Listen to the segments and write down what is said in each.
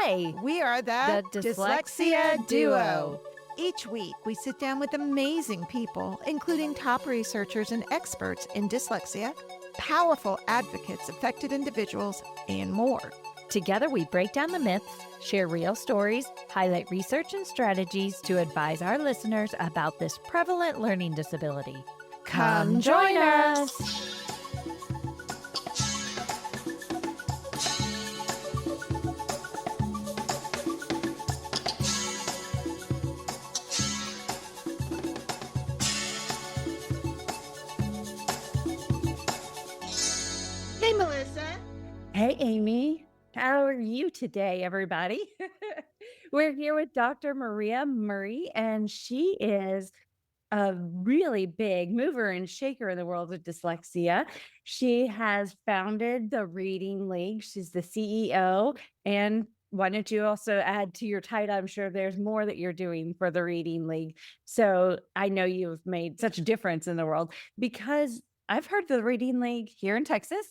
Hi, We are the Dyslexia Duo. Each week, we sit down with amazing people, including top researchers and experts in dyslexia, powerful advocates, affected individuals, and more. Together, we break down the myths, share real stories, highlight research and strategies to advise our listeners about this prevalent learning disability. Come join us. Hey, Melissa. Hey, Aimee. How are you today, everybody? We're here with Dr. Maria Murray, and she is a really big mover and shaker in the world of dyslexia. She has founded the Reading League. She's the CEO. And why don't you also add to your title? I'm sure there's more that you're doing for the Reading League. So I know you've made such a difference in the world because I've heard of the Reading League here in Texas.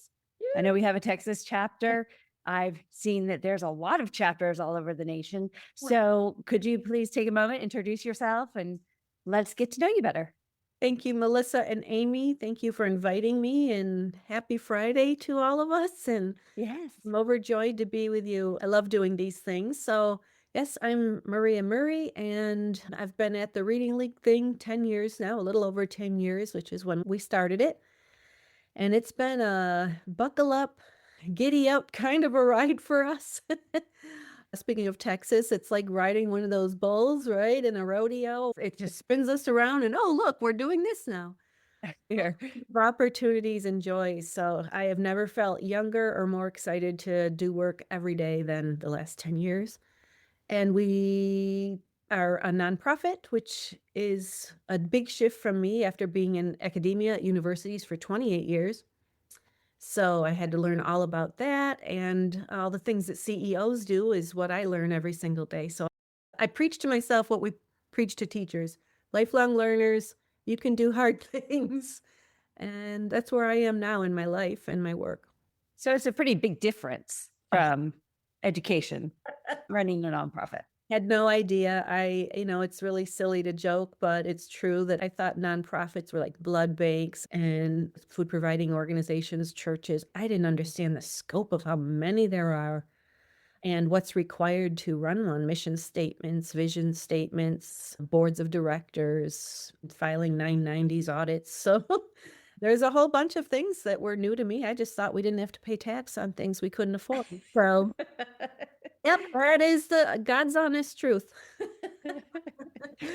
I know we have a Texas chapter. I've seen that there's a lot of chapters all over the nation. So could you please take a moment, introduce yourself, and let's get to know you better. Thank you, Melissa and Aimee. Thank you for inviting me, and happy Friday to all of us. And Yes. I'm overjoyed to be with you. I love doing these things. So, yes, I'm Maria Murray, and I've been at the Reading League thing 10 years now, a little over 10 years, which is when we started it. And it's been a buckle up, giddy up kind of a ride for us. Speaking of Texas, it's like riding one of those bulls, right? In a rodeo. It just spins us around and, oh, look, we're doing this now. Here. For opportunities and joys. So I have never felt younger or more excited to do work every day than the last 10 years. And we are a nonprofit, which is a big shift from me after being in academia at universities for 28 years. So I had to learn all about that, and all the things that CEOs do is what I learn every single day. So I preach to myself what we preach to teachers. Lifelong learners, you can do hard things. And that's where I am now in my life and my work. So it's a pretty big difference from education, running a nonprofit. Had no idea. It's really silly to joke, but it's true that I thought nonprofits were like blood banks and food providing organizations, churches. I didn't understand the scope of how many there are and what's required to run one: mission statements, vision statements, boards of directors, filing 990s audits. So there's a whole bunch of things that were new to me. I just thought we didn't have to pay tax on things we couldn't afford. So yep, that is the God's honest truth.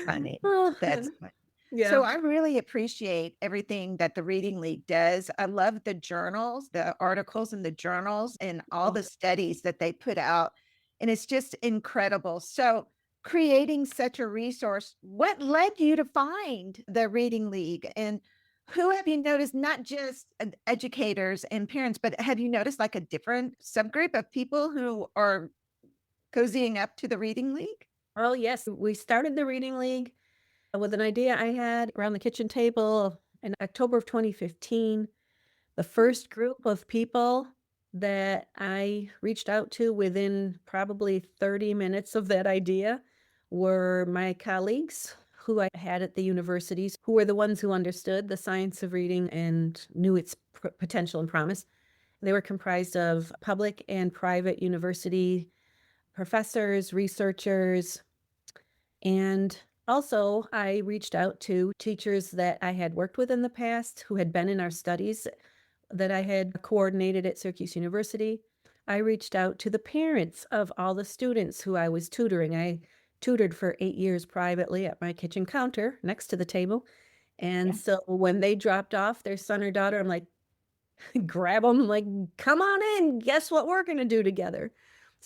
Funny. Oh, That's funny. yeah. So I really appreciate everything that the Reading League does. I love the journals, the articles in the journals, and all the studies that they put out. And it's just incredible. So creating such a resource, what led you to find the Reading League? And who have you noticed, not just educators and parents, but have you noticed like a different subgroup of people who are cozying up to the Reading League? Oh, yes. We started the Reading League with an idea I had around the kitchen table in October of 2015. The first group of people that I reached out to within probably 30 minutes of that idea were my colleagues who I had at the universities, who were the ones who understood the science of reading and knew its potential and promise. They were comprised of public and private university professors, researchers, and also I reached out to teachers that I had worked with in the past who had been in our studies that I had coordinated at Syracuse University. I reached out to the parents of all the students who I was tutoring. I tutored for 8 years privately at my kitchen counter next to the table. And so when they dropped off their son or daughter, I'm like, grab them, like, come on in, guess what we're going to do together.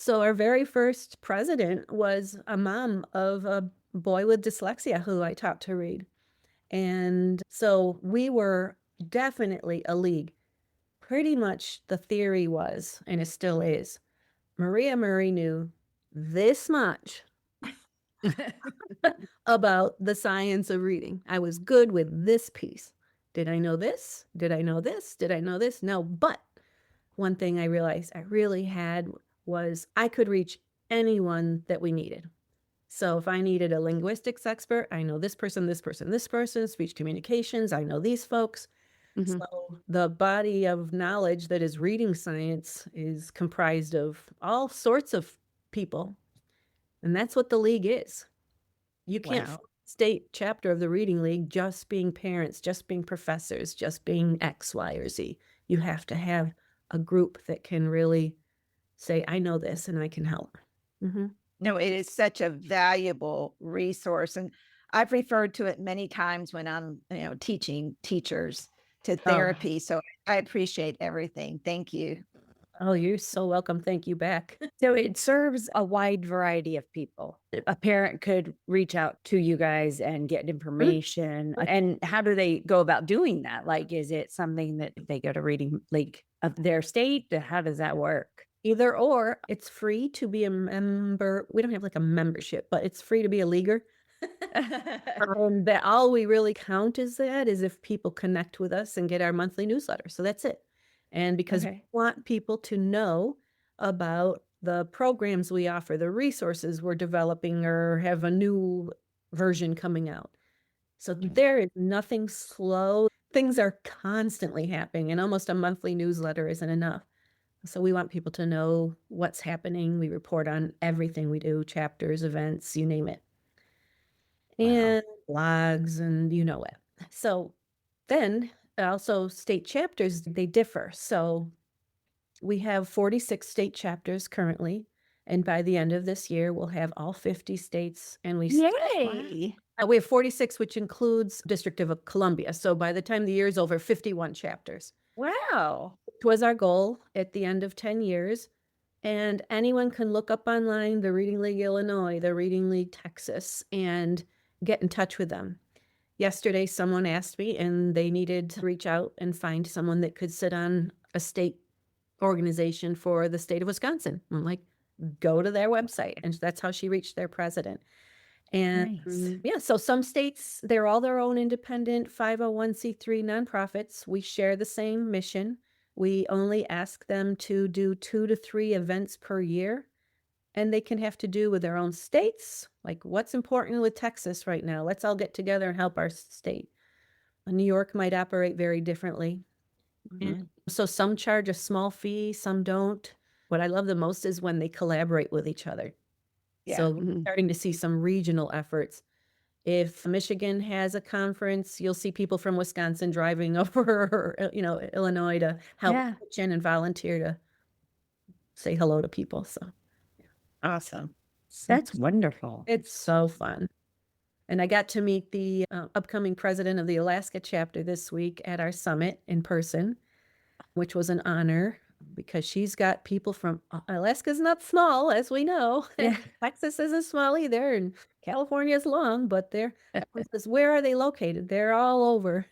So our very first president was a mom of a boy with dyslexia who I taught to read. And so we were definitely a league. Pretty much the theory was, and it still is, Maria Murray knew this much about the science of reading. I was good with this piece. Did I know this? Did I know this? Did I know this? No, but one thing I realized I really had was I could reach anyone that we needed. So if I needed a linguistics expert, I know this person, this person, this person, speech communications, I know these folks. Mhm. So the body of knowledge that is reading science is comprised of all sorts of people. And that's what the league is. You can't Wow. state chapter of the reading league just being parents, just being professors, just being X, Y, or Z. You have to have a group that can really say, I know this and I can help. No, it is such a valuable resource. And I've referred to it many times when I'm, teaching teachers to Oh, therapy. So I appreciate everything. Thank you. oh, you're so welcome. Thank you back. So it serves a wide variety of people. A parent could reach out to you guys and get information. And how do they go about doing that? Like, is it something that they go to reading league of their state? How does that work? Either or, it's free to be a member. We don't have like a membership, but it's free to be a leaguer. That all we really count is if people connect with us and get our monthly newsletter. So that's it. And because we Okay. want people to know about the programs we offer, the resources we're developing or have a new version coming out. So there is nothing slow. Things are constantly happening, and almost a monthly newsletter isn't enough. So we want people to know what's happening. We report on everything we do, chapters, events, you name it. Wow. And blogs and you know it. So then also state chapters, they differ. So we have 46 state chapters currently. And by the end of this year, we'll have all 50 states. And Yay. we have 46, which includes District of Columbia. So by the time the year is over, 51 chapters. Wow. Which was our goal at the end of 10 years. And anyone can look up online the Reading League Illinois, the Reading League Texas, and get in touch with them. Yesterday, someone asked me and they needed to reach out and find someone that could sit on a state organization for the state of Wisconsin. I'm like, go to their website. And that's how she reached their president. And Nice. yeah, so some states, they're all their own independent 501c3 nonprofits. We share the same mission. We only ask them to do 2 to 3 events per year. And they can have to do with their own states. Like what's important with Texas right now? Let's all get together and help our state. New York might operate very differently. Mhm. So some charge a small fee, some don't. What I love the most is when they collaborate with each other. Yeah. So we're Mhm. starting to see some regional efforts. If Michigan has a conference, you'll see people from Wisconsin driving over, Illinois to help Yeah. pitch in and volunteer to say hello to people. So Awesome. That's wonderful. it's so fun. And I got to meet the upcoming president of the Alaska chapter this week at our summit in person, which was an honor because she's got people from Alaska's not small, as we know. Yeah. Texas isn't small either, and California is long, but where are they located? They're all over.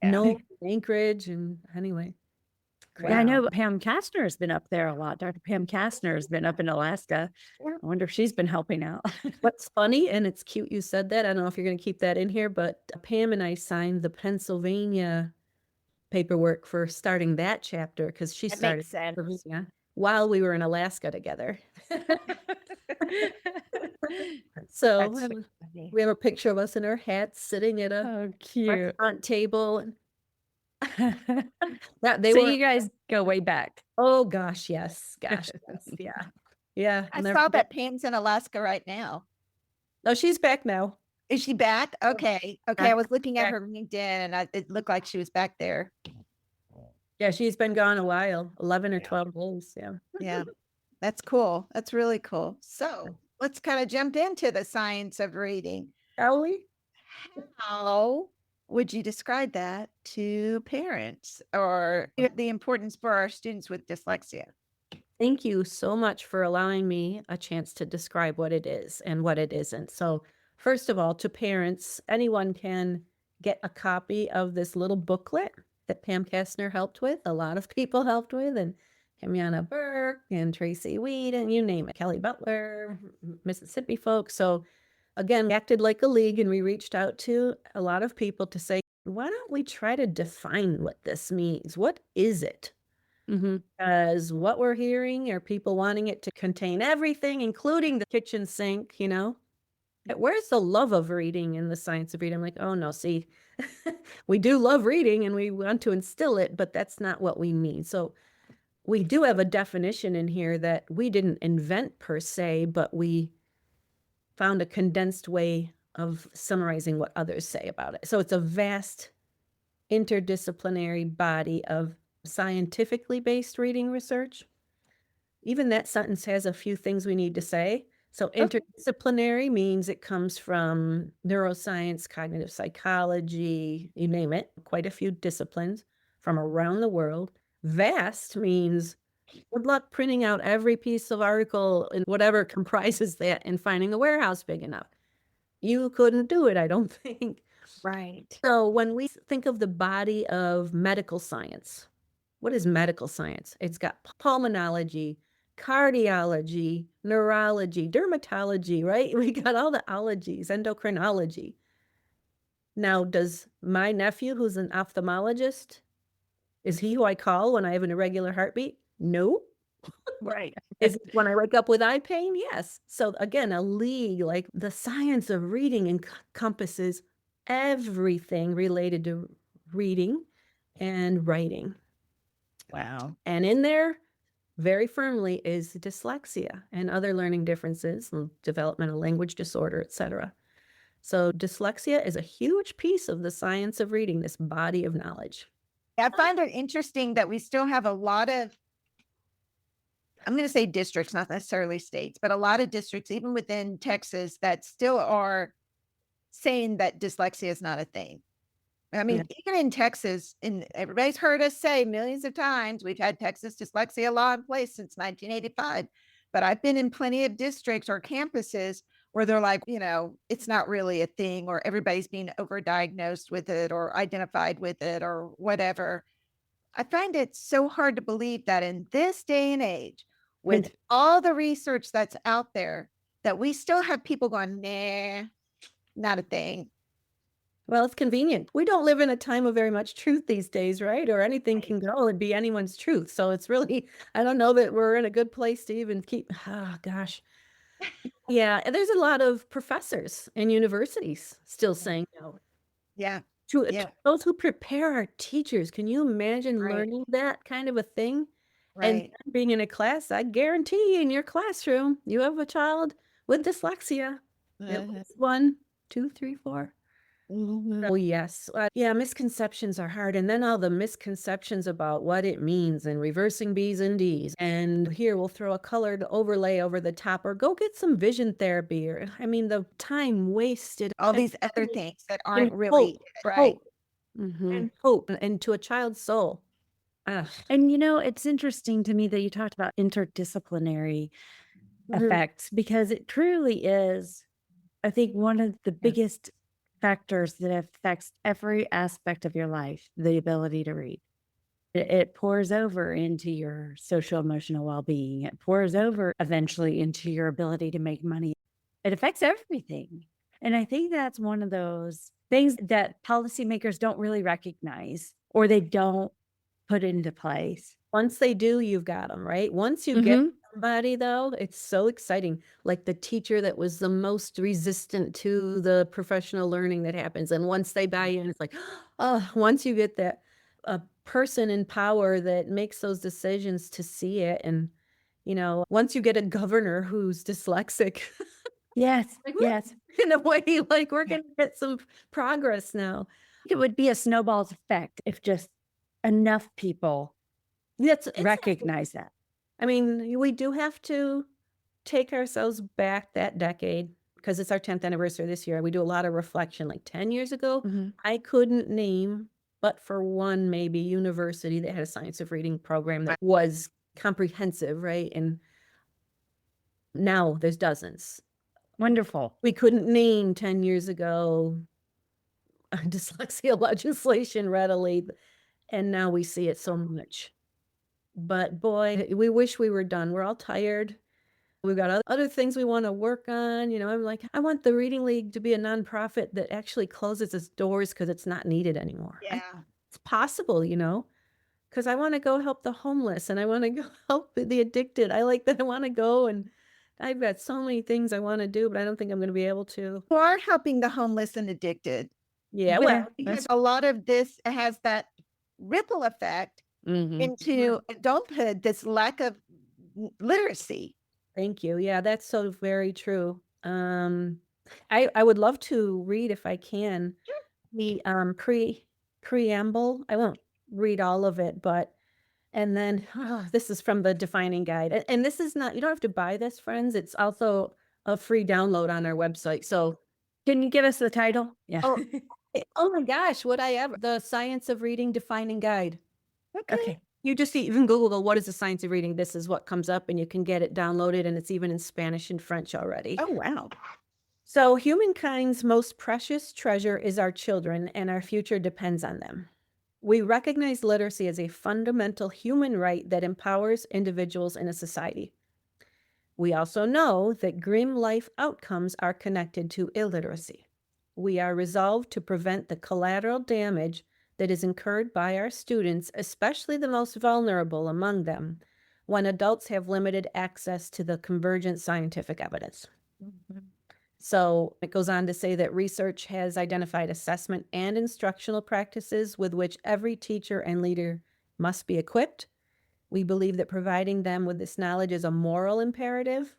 Yeah. No, Anchorage, and anyway. Yeah, I Wow. know Pam Kastner has been up there a lot. Dr. Pam Kastner has been up in Alaska. I wonder if she's been helping out. What's funny, and it's cute you said that. I don't know if you're going to keep that in here, but Pam and I signed the Pennsylvania paperwork for starting that chapter because she That started makes sense. Pennsylvania while we were in Alaska together. So That's so funny. we have a picture of us in our hats sitting at a Oh, cute. restaurant table. And they So were, you guys go way back. oh gosh, yes, yeah. Yeah. I and they're- saw that Pam's in Alaska right now. Oh, she's back now. Is she back? Okay. Okay. I Back- was looking at back. her LinkedIn and it looked like she was back there. Yeah, she's been gone a while, 11 or 12 days. Yeah. Yeah. That's cool. That's really cool. So let's kind of jump into the science of reading. Shall we? How would you describe that to parents or the importance for our students with dyslexia? Thank you so much for allowing me a chance to describe what it is and what it isn't. So, first of all, to parents, anyone can get a copy of this little booklet that Pam Kastner helped with. A lot of people helped with, and Kamiana Burke and Tracy Weed, and you name it, Kelly Butler, Mississippi folks. So, again, we acted like a league and we reached out to a lot of people to say, why don't we try to define what this means? What is it? Because what we're hearing are people wanting it to contain everything, including the kitchen sink, Where's the love of reading in the science of reading? I'm like, oh no, see, we do love reading and we want to instill it, but that's not what we mean. So we do have a definition in here that we didn't invent per se, but we found a condensed way of summarizing what others say about it. So it's a vast interdisciplinary body of scientifically based reading research. Even that sentence has a few things we need to say. So Okay. interdisciplinary means it comes from neuroscience, cognitive psychology, you name it, quite a few disciplines from around the world. Vast means good luck printing out every piece of article and whatever comprises that and finding a warehouse big enough. You couldn't do it, I don't think. Right. So when we think of the body of medical science, what is medical science? It's got pulmonology, cardiology, neurology, dermatology, right? We got all the ologies, endocrinology. Now, does my nephew, who's an ophthalmologist, is he who I call when I have an irregular heartbeat? No. Right. Is it when I wake up with eye pain? Yes. So again, a league, like the science of reading encompasses everything related to reading and writing. Wow. And in there, very firmly, is dyslexia and other learning differences, developmental language disorder, etc. So dyslexia is a huge piece of the science of reading, this body of knowledge. I find it interesting that we still have a lot of, I'm going to say districts, not necessarily states, but a lot of districts, even within Texas, that still are saying that dyslexia is not a thing. I mean, even in Texas, and everybody's heard us say millions of times, we've had Texas dyslexia law in place since 1985. But I've been in plenty of districts or campuses where they're like, it's not really a thing, or everybody's being overdiagnosed with it or identified with it or whatever. I find it so hard to believe that in this day and age, with all the research that's out there, that we still have people going, nah, not a thing. Well, it's convenient. We don't live in a time of very much truth these days, right? Or anything can go and be anyone's truth. So it's really, I don't know that we're in a good place to even keep, gosh. Yeah, and there's a lot of professors and universities still saying no. Yeah. To Yeah. those who prepare our teachers, can you imagine Right. learning that kind of a thing? And Right. being in a class, I guarantee in your classroom, you have a child with dyslexia. At least 1, 2, 3, 4. Oh, yes. Yeah, misconceptions are hard. And then all the misconceptions about what it means and reversing B's and D's. And here we'll throw a colored overlay over the top or go get some vision therapy. Or, I mean, the time wasted. All these other things that aren't And really right. hope, and hope into a child's soul. And it's interesting to me that you talked about interdisciplinary effects because it truly is, I think, one of the biggest factors that affects every aspect of your life, the ability to read. It pours over into your social emotional well-being. It pours over eventually into your ability to make money. It affects everything. And I think that's one of those things that policymakers don't really recognize or they don't put into place. Once they do, you've got them, right? Once you get somebody, though, it's so exciting. Like the teacher that was the most resistant to the professional learning that happens. And once they buy in, it's like, oh, once you get that a person in power that makes those decisions to see it. And, once you get a governor who's dyslexic, Yes. like, Yes. in a way, like we're going to get some progress now. It would be a snowball's effect if just enough people recognize that. I mean, we do have to take ourselves back that decade because it's our 10th anniversary this year. We do a lot of reflection. Like 10 years ago, I couldn't name, but for one, maybe university that had a science of reading program that was comprehensive, right? And now there's dozens. Wonderful. We couldn't name 10 years ago dyslexia legislation readily, and now we see it so much. But boy, we wish we were done. We're all tired. We've got other things we want to work on. I'm like, I want the Reading League to be a nonprofit that actually closes its doors because it's not needed anymore. Yeah. It's possible, because I want to go help the homeless and I want to go help the addicted. I like that. I want to go and I've got so many things I want to do, but I don't think I'm going to be able to. You are helping the homeless and addicted. Yeah, But well, Yeah, because that's a lot of this has that ripple effect mhm. into adulthood, this lack of literacy. Thank you. Yeah, that's so very true. I would love to read if I can the preamble. I won't read all of it, but and then this is from the defining guide. And this is not, you don't have to buy this, friends. It's also a free download on our website. So, can you give us the title? Yeah. oh, oh my gosh, would I ever? The Science of Reading Defining Guide. Okay. Okay. You just even Google what is the science of reading. This is what comes up, and you can get it downloaded, and it's even in Spanish and French already. Oh, wow. So, humankind's most precious treasure is our children, and our future depends on them. We recognize literacy as a fundamental human right that empowers individuals in a society. We also know that grim life outcomes are connected to illiteracy. We are resolved to prevent the collateral damage that is incurred by our students, especially the most vulnerable among them, when adults have limited access to the convergent scientific evidence. Mhm. So it goes on to say that research has identified assessment and instructional practices with which every teacher and leader must be equipped. We believe that providing them with this knowledge is a moral imperative.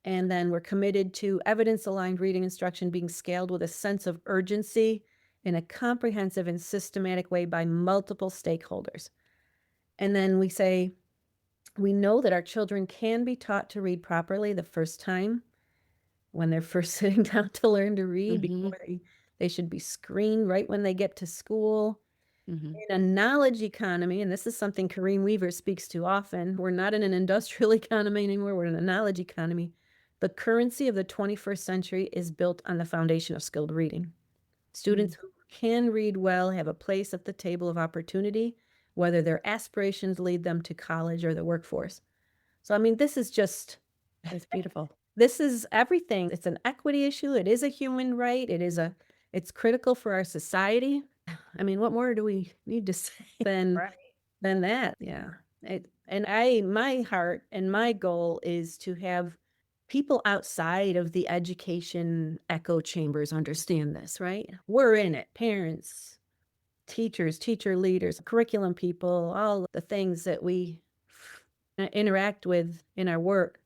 And then we're committed to evidence-aligned reading instruction being scaled with a sense of urgency in a comprehensive and systematic way by multiple stakeholders. And then we say, we know that our children can be taught to read properly the first time when they're first sitting down to learn to read before they should be screened right when they get to school. In a knowledge economy, and this is something Kareem Weaver speaks to often, we're not in an industrial economy anymore, we're in a knowledge economy. The currency of the 21st century is built on the foundation of skilled reading. Students who can read well have a place at the table of opportunity, whether their aspirations lead them to college or the workforce. So, I mean, this is just, That's beautiful. this is everything. It's an equity issue. It is a human right. It's critical for our society. I mean, what more do we need to say Right. than that? Yeah. My heart and my goal is to have people outside of the education echo chambers understand this, right? We're in it, parents, teachers, teacher leaders, curriculum people, all the things that we interact with in our work.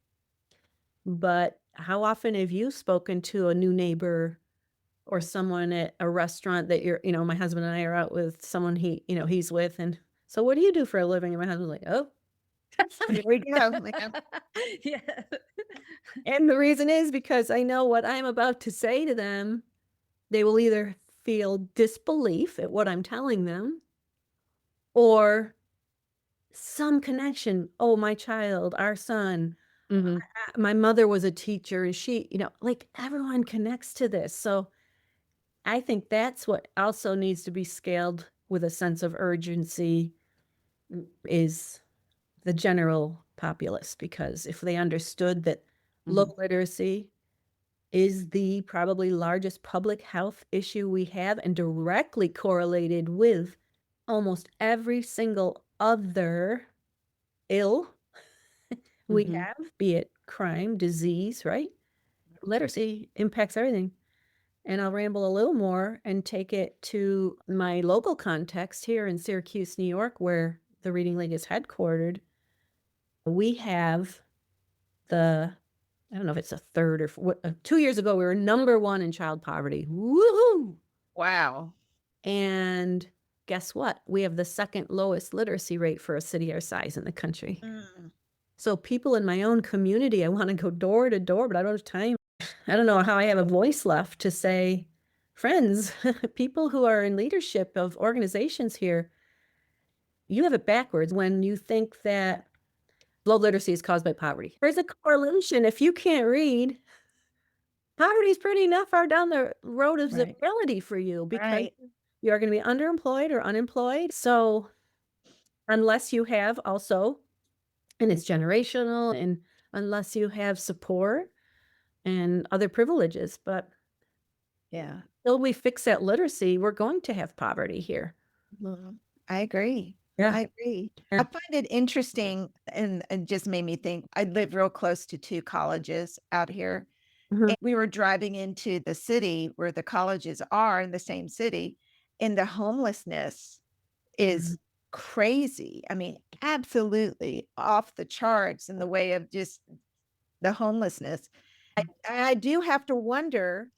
But how often have you spoken to a new neighbor or someone at a restaurant that my husband and I are out with someone he's with, and so what do you do for a living? And my husband's like, oh, here we go. Yeah, man. Yeah. And the reason is because I know what I'm about to say to them, they will either feel disbelief at what I'm telling them or some connection. Oh, my child, our son, Mhm. my mother was a teacher and she, like everyone connects to this. So I think that's what also needs to be scaled with a sense of urgency is the general populace, because if they understood that low literacy is the probably largest public health issue we have and directly correlated with almost every single other ill we Mhm. have, be it crime, disease, right? Literacy impacts everything. And I'll ramble a little more and take it to my local context here in Syracuse, New York, where the Reading League is headquartered. We have I don't know if it's a third or 2 years ago, we were number one in child poverty. Woohoo! Wow. And guess what? We have the second lowest literacy rate for a city our size in the country. Mm. So people in my own community, I want to go door to door, but I don't have time. I don't know how I have a voice left to say, friends, people who are in leadership of organizations here, you have it backwards when you think that low literacy is caused by poverty. There's a correlation. If you can't read, poverty is pretty not far down the road of Right. ability for you because Right. you are going to be underemployed or unemployed. So unless you have also, and it's generational, and unless you have support and other privileges, but Yeah. until we fix that literacy, we're going to have poverty here. Well, I agree. Yeah. I agree. Yeah. I find it interesting and just made me think. I live real close to 2 colleges out here, Mhm. and we were driving into the city where the colleges are in the same city, and the homelessness is Mhm. crazy. I mean, absolutely off the charts in the way of just the homelessness. I do have to wonder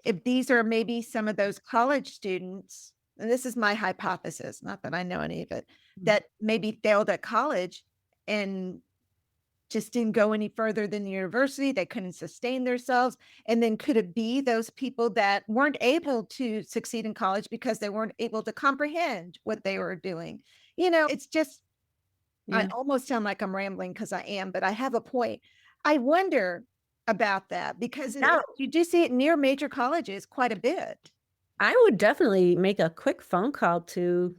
if these are maybe some of those college students, and this is my hypothesis, not that I know any of it, Mm. that maybe failed at college and just didn't go any further than the university. They couldn't sustain themselves. And then could it be those people that weren't able to succeed in college because they weren't able to comprehend what they were doing? It's just, I Yeah. almost sound like I'm rambling because I am, but I have a point. I wonder about that because Now, you do see it near major colleges quite a bit. I would definitely make a quick phone call to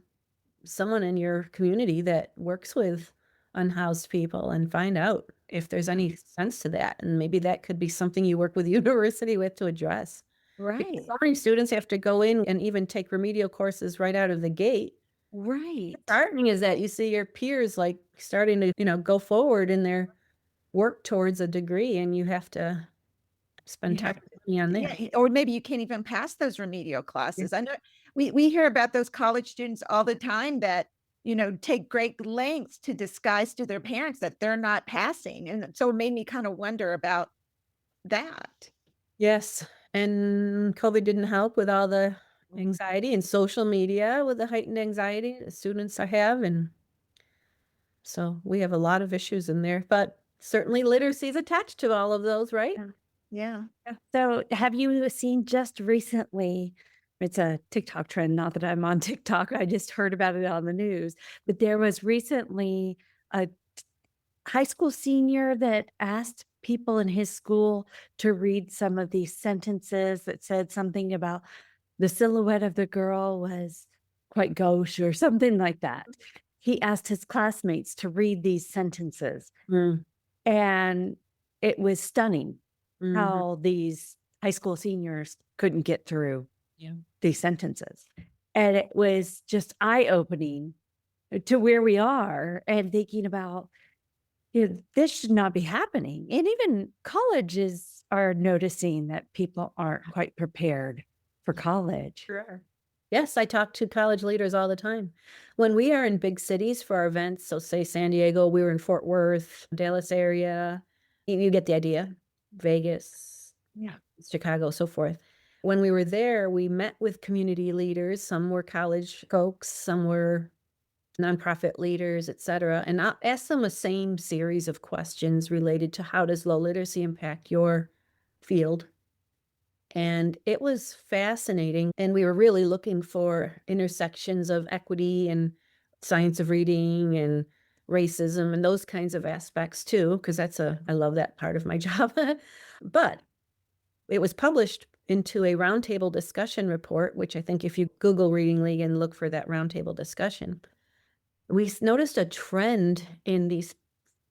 someone in your community that works with unhoused people and find out if there's any sense to that. And maybe that could be something you work with the university with to address. Because Right. so many students have to go in and even take remedial courses right out of the gate. Right. Disheartening is that you see your peers like starting to, go forward in their work towards a degree and you have to spend You time have and money on Yeah, that. or maybe you can't even pass those remedial Yeah. classes. I know we hear about those college students all the time that, take great lengths to disguise to their parents that they're not passing. And so it made me kind of wonder about that. Yes, and COVID didn't help with all the Mhm. anxiety and social media with the heightened anxiety the students I have, and so we have a lot of issues in there, but certainly literacy is attached to all of those, right? Yeah. Yeah. Yeah. So, have you seen just recently? It's a TikTok trend. Not that I'm on TikTok. I just heard about it on the news. But there was recently a high school senior that asked people in his school to read some of these sentences that said something about the silhouette of the girl was quite gauche or something like that. He asked his classmates to read these sentences, Mm, and it was stunning mhm, how these high school seniors couldn't get through yeah. these sentences. And it was just eye opening to where we are and thinking about, this should not be happening. And even colleges are noticing that people aren't quite prepared for college. Sure. Yes, I talk to college leaders all the time. When we are in big cities for our events, so say San Diego, we were in Fort Worth, Dallas area, you get the idea. Vegas, Yeah. Chicago, so forth. When we were there, we met with community leaders. Some were college folks, some were nonprofit leaders, et cetera. And I asked them the same series of questions related to how does low literacy impact your field? And it was fascinating. And we were really looking for intersections of equity and science of reading and racism and those kinds of aspects too, because I love that part of my job. But it was published into a roundtable discussion report, which I think if you Google Reading League and look for that roundtable discussion, we noticed a trend in these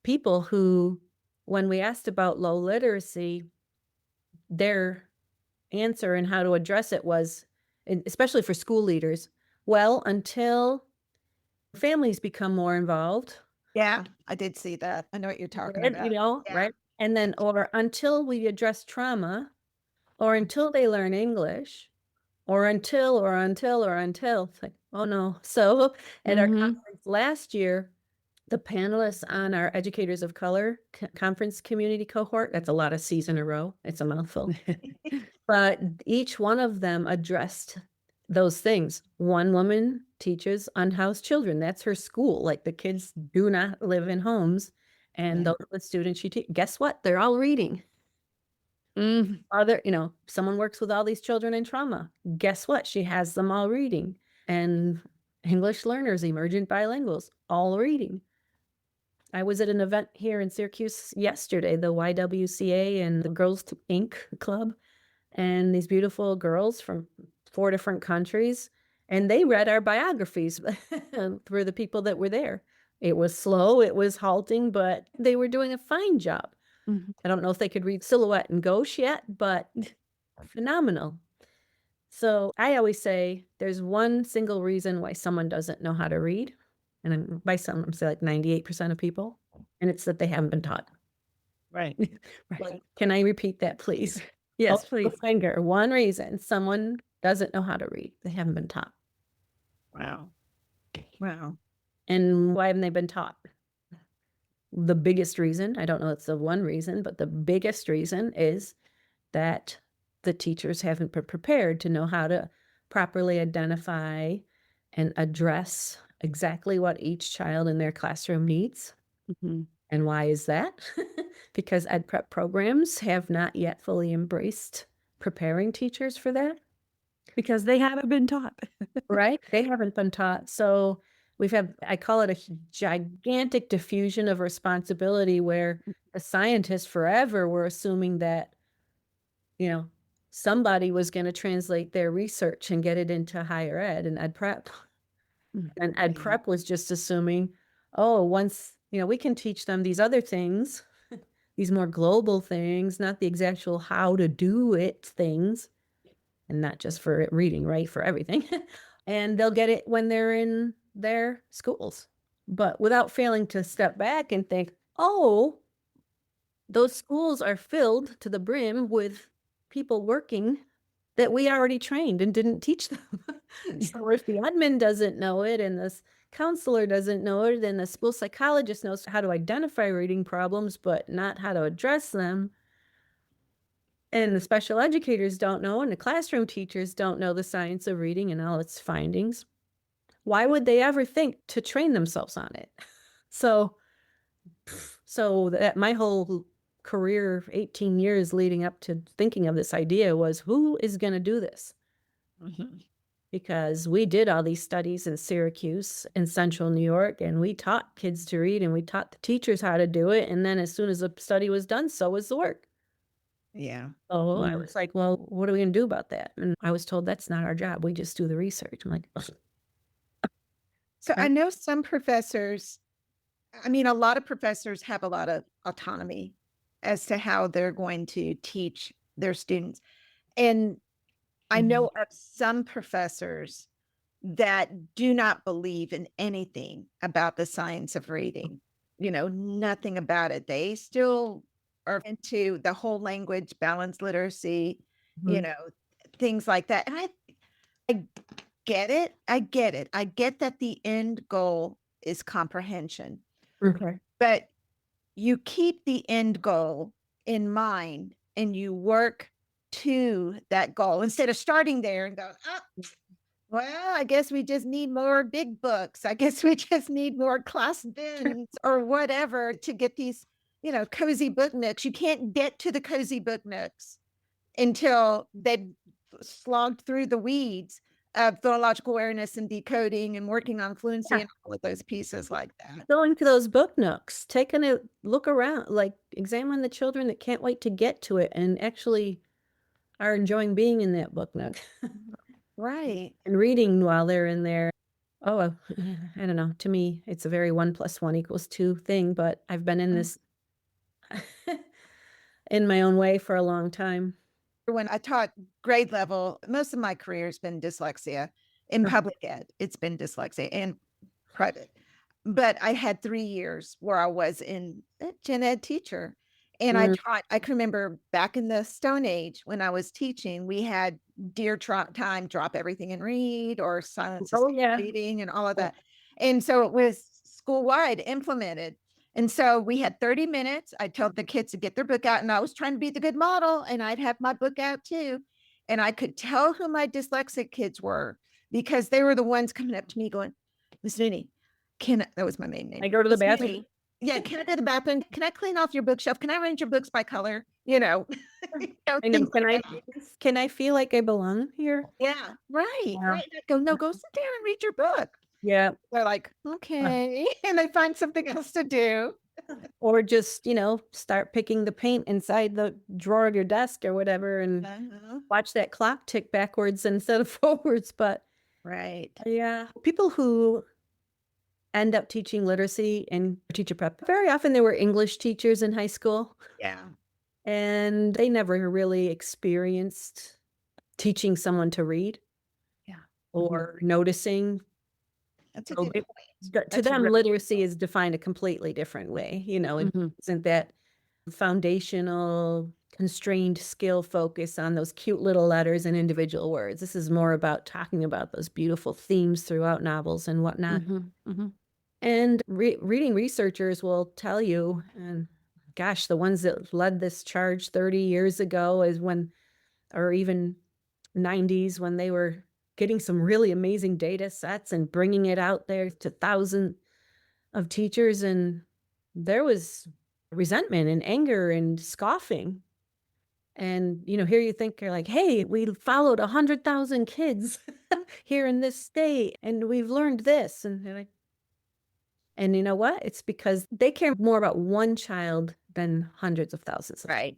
people who, when we asked about low literacy, their answer and how to address it was, and especially for school leaders, well, until families become more involved, Yeah, I did see that. I know what you're talking right, about. Yeah. right? And then, or until we address trauma, or until they learn English, or until. It's like, oh no. So at our Hmm. conference last year, the panelists on our Educators of Color conference community cohort, that's a lot of C's in a row. It's a mouthful. But each one of them addressed those things. One woman teaches unhoused children. That's her school. Like the kids do not live in homes. And Yeah. those are the students she teaches. Guess what? They're all reading. Hmm. Other, someone works with all these children in trauma. Guess what? She has them all reading. And English learners, emergent bilinguals, all reading. I was at an event here in Syracuse yesterday, the YWCA and the Girls to Inc. Club, and these beautiful girls from 4 different countries, and they read our biographies for the people that were there. It was slow, it was halting, but they were doing a fine job. Hmm. I don't know if they could read Silhouette and Gauche yet, but phenomenal. So I always say there's one single reason why someone doesn't know how to read, and by some, I'm saying like 98% of people, and it's that they haven't been taught. Right. Like, can I repeat that, please? Yes, Oh, please. finger. One reason someone doesn't know how to read. They haven't been taught. Wow. Wow. And why haven't they been taught? The biggest reason, I don't know it's the one reason, but the biggest reason is that the teachers haven't been prepared to know how to properly identify and address exactly what each child in their classroom needs. Mhm. And why is that? Because ed prep programs have not yet fully embraced preparing teachers for that. Because they haven't been taught. Right? They haven't been taught. So I call it a gigantic diffusion of responsibility where the scientists forever were assuming that, you know, somebody was going to translate their research and get it into higher ed and ed prep. And ed Yeah. prep was just assuming, oh, once, we can teach them these other things, these more global things, not the actual how to do it things, and not just for reading, right? For everything. And they'll get it when they're in their schools. But without failing to step back and think, oh, those schools are filled to the brim with people working that we already trained and didn't teach them. So if the admin doesn't know it and the counselor doesn't know it, then the school psychologist knows how to identify reading problems, but not how to address them. And the special educators don't know, and the classroom teachers don't know the science of reading and all its findings. Why would they ever think to train themselves on it? So that my whole career, 18 years leading up to thinking of this idea was, who is going to do this? Mhm. Because we did all these studies in Syracuse in central New York, and we taught kids to read and we taught the teachers how to do it. And then as soon as the study was done, so was the work. Yeah. So I Mm. was like, well, what are we going to do about that? And I was told that's not our job. We just do the research. I'm like, So I right. know some professors, I mean, a lot of professors have a lot of autonomy as to how they're going to teach their students. And I Mhm. know of some professors that do not believe in anything about the science of reading, nothing about it. They still are into the whole language, balanced literacy, you Mhm. know, things like that. And I get it. I get it. I get that the end goal is comprehension, Okay. but you keep the end goal in mind and you work to that goal instead of starting there and go, oh, well, I guess we just need more big books. I guess we just need more class bins or whatever to get these, cozy book nooks. You can't get to the cozy book nooks until they've slogged through the weeds of philological awareness and decoding and working on fluency Yeah. and all of those pieces like that. Going to those book nooks, taking a look around, like examine the children that can't wait to get to it and actually are enjoying being in that book nook Right. and reading while they're in there. Oh, I don't know. To me, it's a very 1 + 1 = 2 thing, but I've been in this in my own way for a long time. When I taught grade level, most of my career has been dyslexia. In public ed, it's been dyslexia and private. But I had 3 years where I was in a gen ed teacher, and Mm. I can remember back in the Stone Age when I was teaching, we had dear time, drop everything and read, or silence Oh, assisted yeah. reading and all of Yeah. that. And so it was school-wide implemented. And so we had 30 minutes. I told the kids to get their book out, and I was trying to be the good model, and I'd have my book out too. And I could tell who my dyslexic kids were because they were the ones coming up to me going, Miss Nooney, that was my main name. I go to the "Miss bathroom. Nooney, yeah, can I go to the bathroom? Can I clean off your bookshelf? Can I arrange your books by color?" I know. Things Can like I that. can I feel like I belong here? Yeah, right, Yeah. right. I'd go, "No, go sit there and read your book." Yeah. They're like, "Okay," and they find something else to do. Or just, start picking the paint inside the drawer of your desk or whatever and Uh-huh. watch that clock tick backwards instead of forwards. But Right. yeah, people who end up teaching literacy and teacher prep, very often they were English teachers in high school Yeah. and they never really experienced teaching someone to read Yeah. or noticing. That's a So good point. to That's them, really literacy is defined a completely different way. It Mhm. isn't that foundational, constrained skill focus on those cute little letters and individual words. This is more about talking about those beautiful themes throughout novels and whatnot. Mhm. Mhm. And reading researchers will tell you, and gosh, the ones that led this charge 30 years ago is when, or even 90s, when they were getting some really amazing data sets and bringing it out there to thousands of teachers. And there was resentment and anger and scoffing. And, here you think you're like, hey, we followed 100,000 kids here in this state and we've learned this. And they're like, and you know what? It's because they care more about one child than hundreds of thousands of. right.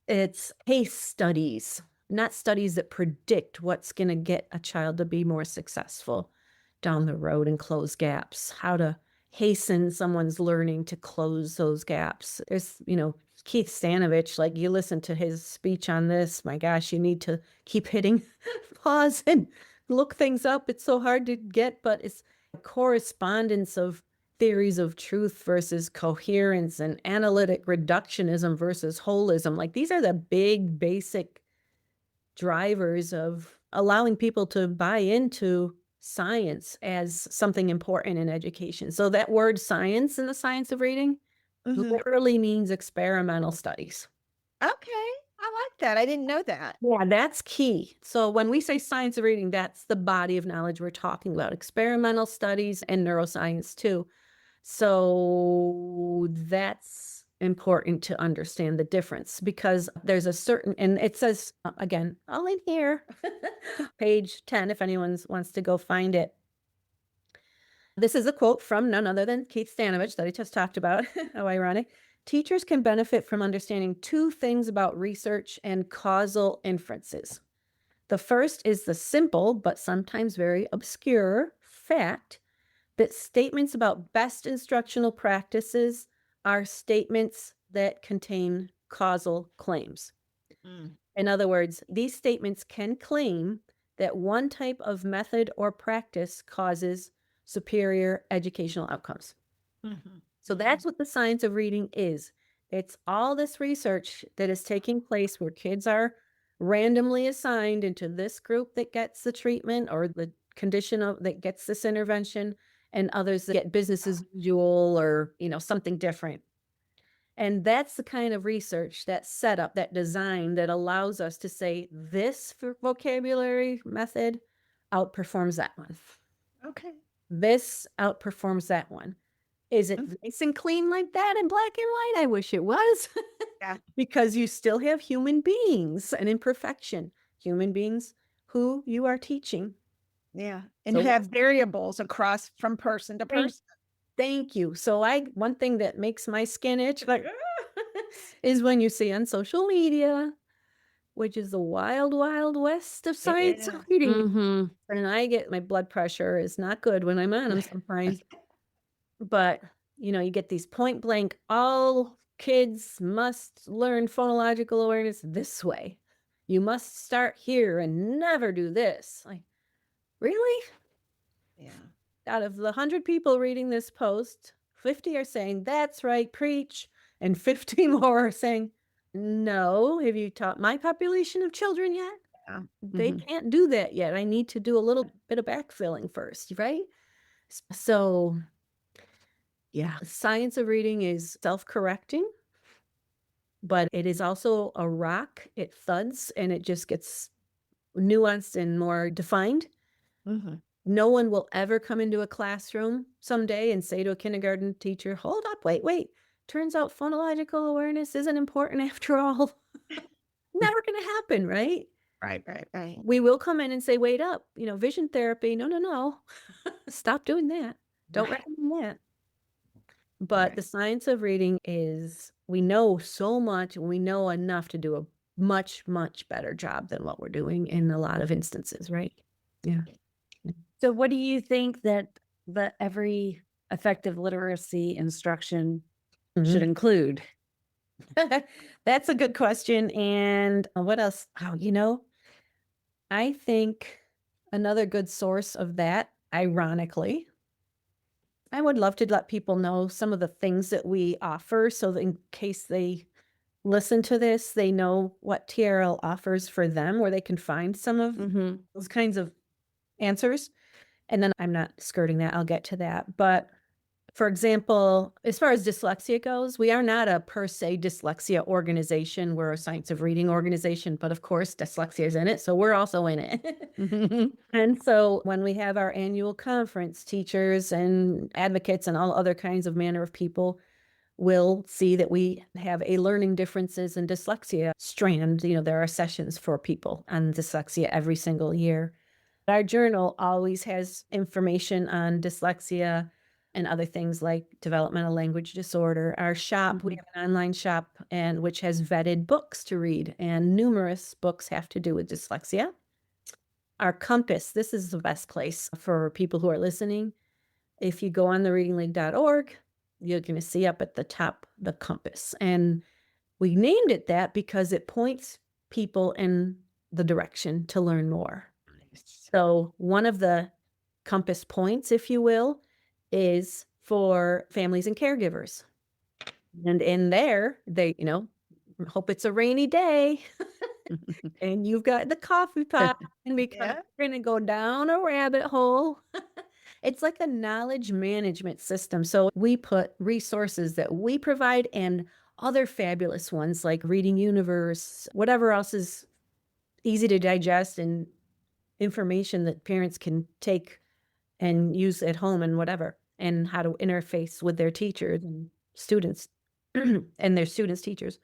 It's case studies, not studies that predict what's going to get a child to be more successful down the road and close gaps, how to hasten someone's learning to close those gaps. There's, Keith Stanovich, like you listen to his speech on this, my gosh, you need to keep hitting pause and look things up. It's so hard to get, but it's a correspondence of theories of truth versus coherence and analytic reductionism versus holism. Like these are the big basic drivers of allowing people to buy into science as something important in education. So that word science in the science of reading Mhm. literally means experimental studies. Okay. I like that. I didn't know that. Yeah, that's key. So when we say science of reading, that's the body of knowledge we're talking about. Experimental studies and neuroscience too. So that's important to understand the difference because there's a certain, and it says, again, all in here, page 10, if anyone wants to go find it. This is a quote from none other than Keith Stanovich that I just talked about. How ironic. Teachers can benefit from understanding two things about research and causal inferences. The first is the simple, but sometimes very obscure fact that statements about best instructional practices are statements that contain causal claims. Mm. In other words, these statements can claim that one type of method or practice causes superior educational outcomes. Mhm. So that's what the science of reading is. It's all this research that is taking place where kids are randomly assigned into this group that gets the treatment or the condition that gets this intervention, and others that get business as usual or, something different. And that's the kind of research, that setup, that design that allows us to say this vocabulary method outperforms that one. Okay. This outperforms that one. Is it Mm. nice and clean like that in black and white? I wish it was. Yeah. Because you still have human beings and imperfection, human beings who you are teaching. Yeah. And So have variables across from person to thank, person. thank you. So one thing that makes my skin itch like is when you see on social media, which is the wild, wild west of It science is. reading. Mhm. And I get my blood pressure is not good when I'm on them sometimes. But, you get these point blank, all kids must learn phonological awareness this way. You must start here and never do this. Like, really? Yeah. Out of the 100 people reading this post, 50 are saying, that's right, preach. And 50 more are saying, no, have you taught my population of children yet? Yeah. They Mhm. can't do that yet. I need to do a little bit of backfilling first, right? So yeah, science of reading is self-correcting, but it is also a rock. It thuds and it just gets nuanced and more defined. Mhm. No one will ever come into a classroom someday and say to a kindergarten teacher, hold up, wait. Turns out phonological awareness isn't important after all. Never going to happen, right? Right, right, right. We will come in and say, wait up, vision therapy. No. Stop doing that. Don't Right, recommend that. But right. the science of reading is, we know so much, and we know enough to do a much, much better job than what we're doing in a lot of instances, right? Yeah. So what do you think that every effective literacy instruction should Mhm. include? That's a good question. And what else? Oh, I think another good source of that, ironically, I would love to let people know some of the things that we offer so that in case they listen to this, they know what TRL offers for them, where they can find some of Mhm. those kinds of answers. And then I'm not skirting that, I'll get to that. But for example, as far as dyslexia goes, we are not a per se dyslexia organization. We're a science of reading organization, but of course, dyslexia is in it. So we're also in it. And so when we have our annual conference, teachers and advocates and all other kinds of manner of people will see that we have a learning differences in dyslexia strand. There are sessions for people on dyslexia every single year. Our journal always has information on dyslexia and other things like developmental language disorder. Our shop, we Mhm. have an online shop and which has vetted books to read, and numerous books have to do with dyslexia. Our compass, this is the best place for people who are listening. If you go on the readingleague.org, you're going to see up at the top the compass. And we named it that because it points people in the direction to learn more. Nice. So one of the compass points, if you will, is for families and caregivers. And in there, they, hope it's a rainy day and you've got the coffee pot and because Yeah. we're going to go down a rabbit hole. It's like a knowledge management system. So we put resources that we provide and other fabulous ones like Reading Universe, whatever else is easy to digest and information that parents can take and use at home and whatever, and how to interface with their teachers and students and their students' teachers.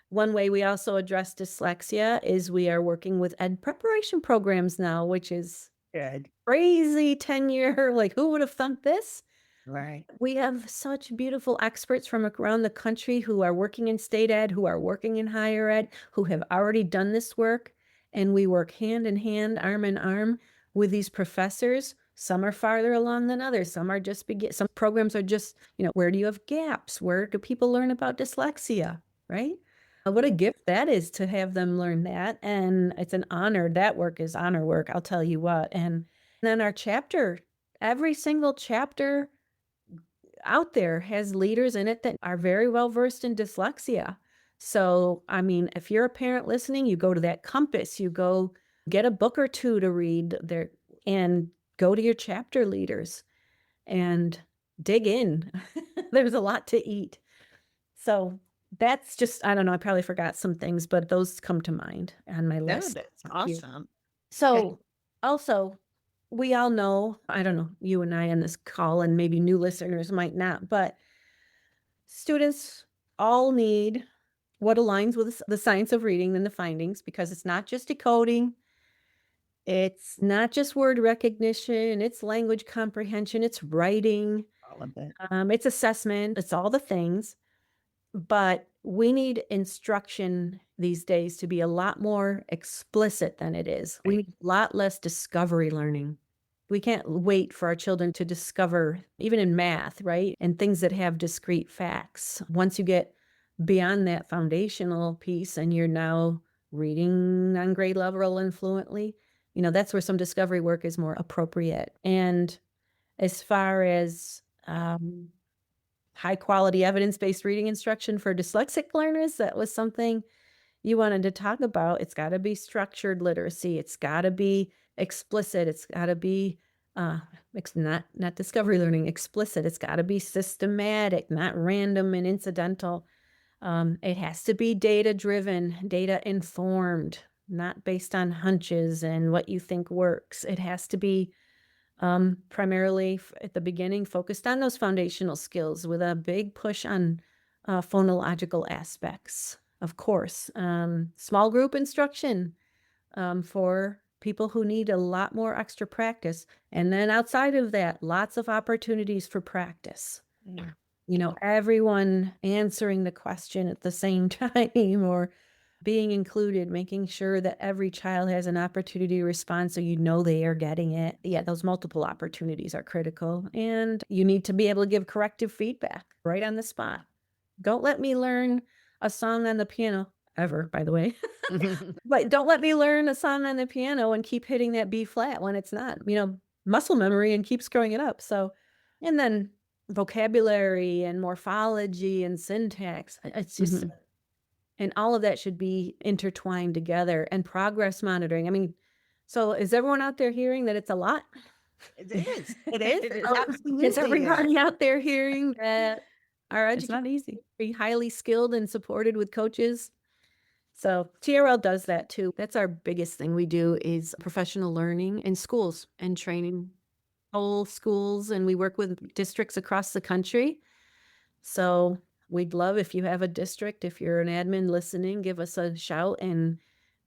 One way we also address dyslexia is we are working with ed preparation programs now, which is Good. crazy 10-year, like who would have thunk this? Right. We have such beautiful experts from around the country who are working in state ed, who are working in higher ed, who have already done this work. And we work hand in hand, arm in arm with these professors. Some are farther along than others. Some are just some programs are just, where do you have gaps? Where do people learn about dyslexia? Right? What a gift that is to have them learn that. And it's an honor. That work is honor work, I'll tell you what. And then our chapter, every single chapter out there has leaders in it that are very well versed in dyslexia. So, I mean, if you're a parent listening, you go to that compass, you go get a book or two to read there and go to your chapter leaders and dig in. There's a lot to eat. So that's just, I don't know, I probably forgot some things, but those come to mind on my No, list. that's Here. awesome. So also, we all know, I don't know, you and I on this call, and maybe new listeners might not, but students all need what aligns with the science of reading and the findings, because it's not just decoding, it's not just word recognition, it's language comprehension, it's writing, All of it. it's assessment, it's all the things. But we need instruction these days to be a lot more explicit than it is. We need a lot less discovery learning. We can't wait for our children to discover, even in math, right? And things that have discrete facts. Once you get beyond that foundational piece and you're now reading on grade level and fluently, that's where some discovery work is more appropriate. And as far as high quality evidence-based reading instruction for dyslexic learners, that was something you wanted to talk about. It's got to be structured literacy. It's got to be explicit. It's got to be not discovery learning, explicit. It's got to be systematic, not random and incidental. It has to be data driven, data informed, not based on hunches and what you think works. It has to be primarily at the beginning focused on those foundational skills with a big push on phonological aspects, of course. Small group instruction for people who need a lot more extra practice. And then outside of that, lots of opportunities for practice. Everyone answering the question at the same time or being included, making sure that every child has an opportunity to respond so they are getting it. Yeah, those multiple opportunities are critical. And you need to be able to give corrective feedback right on the spot. Don't let me learn a song on the piano, ever, by the way. But don't let me learn a song on the piano and keep hitting that B flat when it's not, muscle memory and keep screwing it up. So, and then vocabulary and morphology and syntax. It's just, and all of that should be intertwined together, and progress monitoring. I mean, so is everyone out there hearing that it's a lot? It is. It is. It It is. absolutely Is is. everybody out there hearing that our It's educators not easy. be highly skilled and supported with coaches? So TRL does that too. That's our biggest thing we do is professional learning in schools and training whole schools, and we work with districts across the country. So we'd love if you have a district, if you're an admin listening, give us a shout, and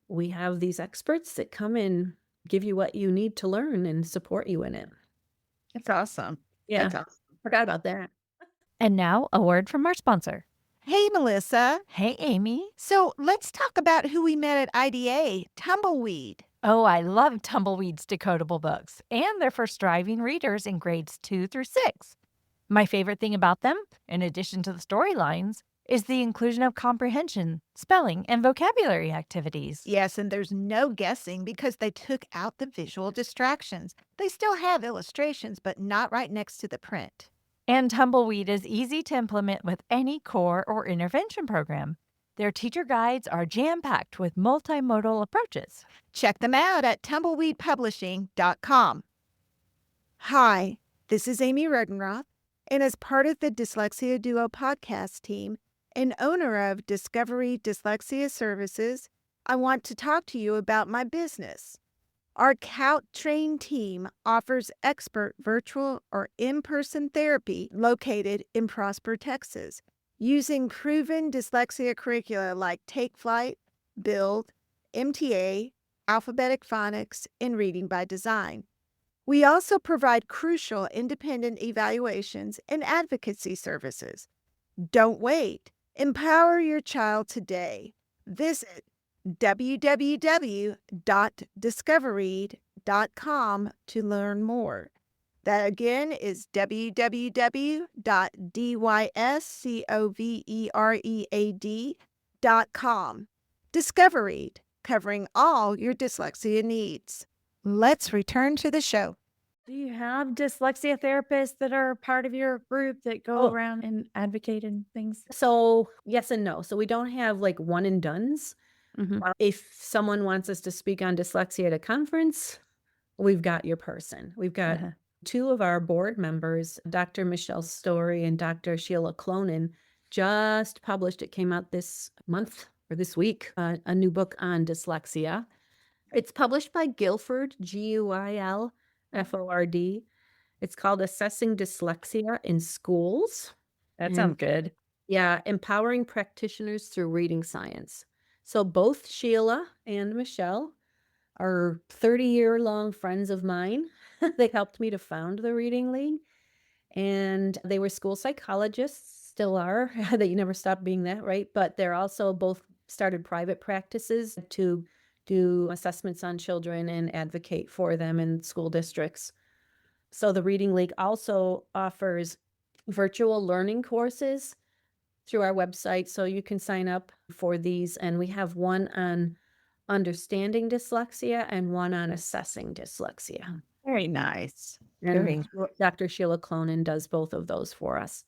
we have these experts that come and give you what you need to learn and support you in it. That's awesome. Yeah, That's awesome. forgot about that. And now a word from our sponsor. Hey, Melissa. Hey, Aimee. So let's talk about who we met at IDA, Tumbleweed. Oh, I love Tumbleweed's decodable books, and they're for striving readers in grades 2 through 6. My favorite thing about them, in addition to the storylines, is the inclusion of comprehension, spelling, and vocabulary activities. Yes, and there's no guessing because they took out the visual distractions. They still have illustrations, but not right next to the print. And Tumbleweed is easy to implement with any core or intervention program. Their teacher guides are jam-packed with multimodal approaches. Check them out at tumbleweedpublishing.com. Hi, this is Aimee Rodenroth, and as part of the Dyslexia Duo podcast team and owner of Discovery Dyslexia Services, I want to talk to you about my business. Our COUT-trained team offers expert virtual or in-person therapy located in Prosper, Texas, using proven dyslexia curricula like Take Flight, Build, MTA, Alphabetic Phonics, and Reading by Design. We also provide crucial independent evaluations and advocacy services. Don't wait. Empower your child today. Visit www.discovereed.com to learn more. That again is www.discoveread.com. Discovereed, covering all your dyslexia needs. Let's return to the show. Do you have dyslexia therapists that are part of your group that go Oh. around and advocate and things? So yes and no. So we don't have like one and dones. If someone wants us to speak on dyslexia at a conference, we've got your person. We've got two of our board members, Dr. Michelle Story and Dr. Sheila Clonin, just published, it came out this month or this week, a new book on dyslexia. It's published by Guilford, Guilford. It's called Assessing Dyslexia in Schools. That sounds good. Yeah, empowering practitioners through reading science. So both Sheila and Michelle are 30-year-long friends of mine. They helped me to found the Reading League, and they were school psychologists, still are. They never stopped being that, right? But they're also both started private practices to do assessments on children and advocate for them in school districts. So the Reading League also offers virtual learning courses through our website, so you can sign up for these. And we have one on understanding dyslexia and one on assessing dyslexia. Very nice. And Dr. Sheila Clonin does both of those for us.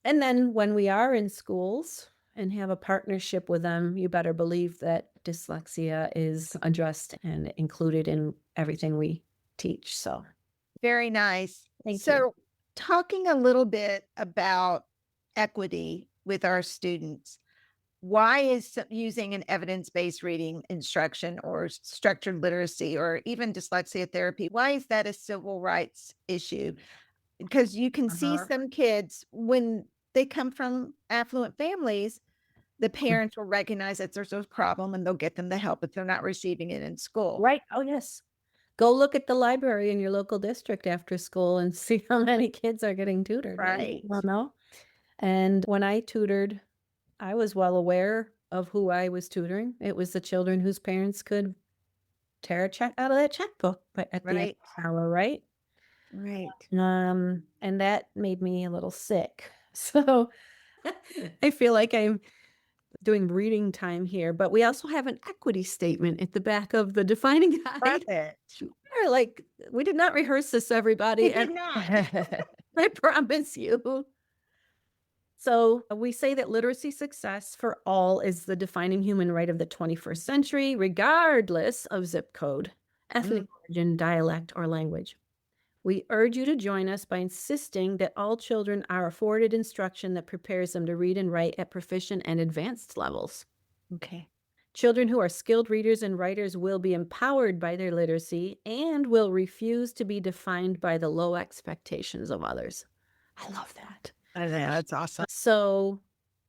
And then when we are in schools and have a partnership with them, you better believe that dyslexia is addressed and included in everything we teach. So Very nice. Thank you. So talking a little bit about equity with our students, why is using an evidence-based reading instruction or structured literacy or even dyslexia therapy, why is that a civil rights issue? Because you can see some kids, when they come from affluent families, the parents will recognize that there's a problem and they'll get them the help if they're not receiving it in school. Right. Oh, yes. Go look at the library in your local district after school and see how many kids are getting tutored. Right. Well, no. And when I tutored, I was well aware of who I was tutoring. It was the children whose parents could tear a check out of that checkbook at the end of Right. the hour, right? Right. And that made me a little sick. So I feel like I'm doing reading time here, but we also have an equity statement at the back of the defining guide. Perfect. Like, we did not rehearse this, everybody. We did not. I promise you. So we say that literacy success for all is the defining human right of the 21st century, regardless of zip code, ethnic origin, dialect, or language. We urge you to join us by insisting that all children are afforded instruction that prepares them to read and write at proficient and advanced levels. Okay. Children who are skilled readers and writers will be empowered by their literacy and will refuse to be defined by the low expectations of others. I love that. I know, that's awesome. So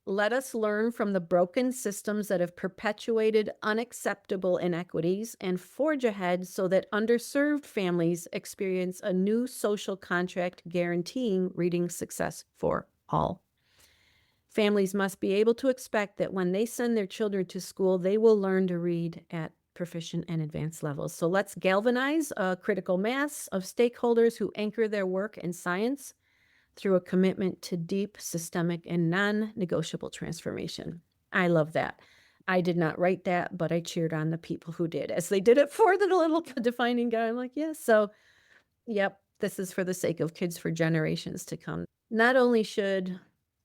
let us learn from the broken systems that have perpetuated unacceptable inequities and forge ahead so that underserved families experience a new social contract guaranteeing reading success for all. Families must be able to expect that when they send their children to school, they will learn to read at proficient and advanced levels. So let's galvanize a critical mass of stakeholders who anchor their work in science through a commitment to deep, systemic, and non-negotiable transformation. I love that. I did not write that, but I cheered on the people who did, as they did it for the little defining guy. I'm like, yes. So, yep, this is for the sake of kids for generations to come. Not only should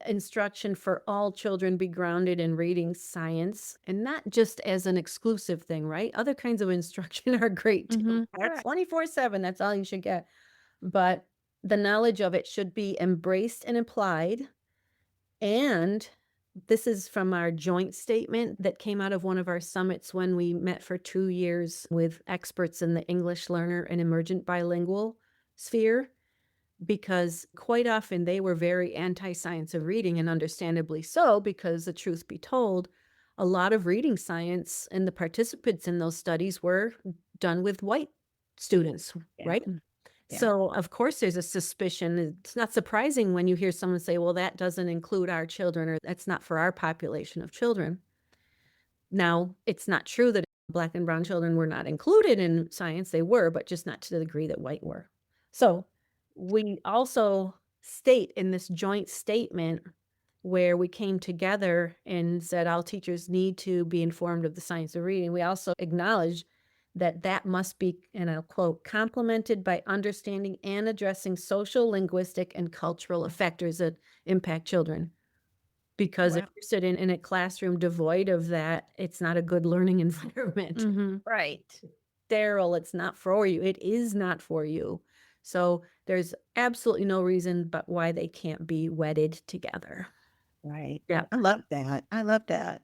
instruction for all children be grounded in reading science, and not just as an exclusive thing, right? Other kinds of instruction are great too. 24/7, that's all you should get. But the knowledge of it should be embraced and applied. And this is from our joint statement that came out of one of our summits when we met for 2 years with experts in the English learner and emergent bilingual sphere, because quite often they were very anti-science of reading, and understandably so, because the truth be told, a lot of reading science and the participants in those studies were done with white students, Yeah. right? Yeah. So, of course, there's a suspicion. It's not surprising when you hear someone say, well, that doesn't include our children, or that's not for our population of children. Now, it's not true that Black and brown children were not included in science. They were, but just not to the degree that white were. So we also state in this joint statement where we came together and said all teachers need to be informed of the science of reading. We also acknowledge that that must be, and I'll quote, complemented by understanding and addressing social, linguistic, and cultural factors that impact children. Because if Wow. you're sitting in a classroom devoid of that, it's not a good learning environment. Right. Sterile, it's not for you. It is not for you. So there's absolutely no reason but why they can't be wedded together. Right. Yeah. I love that. I love that.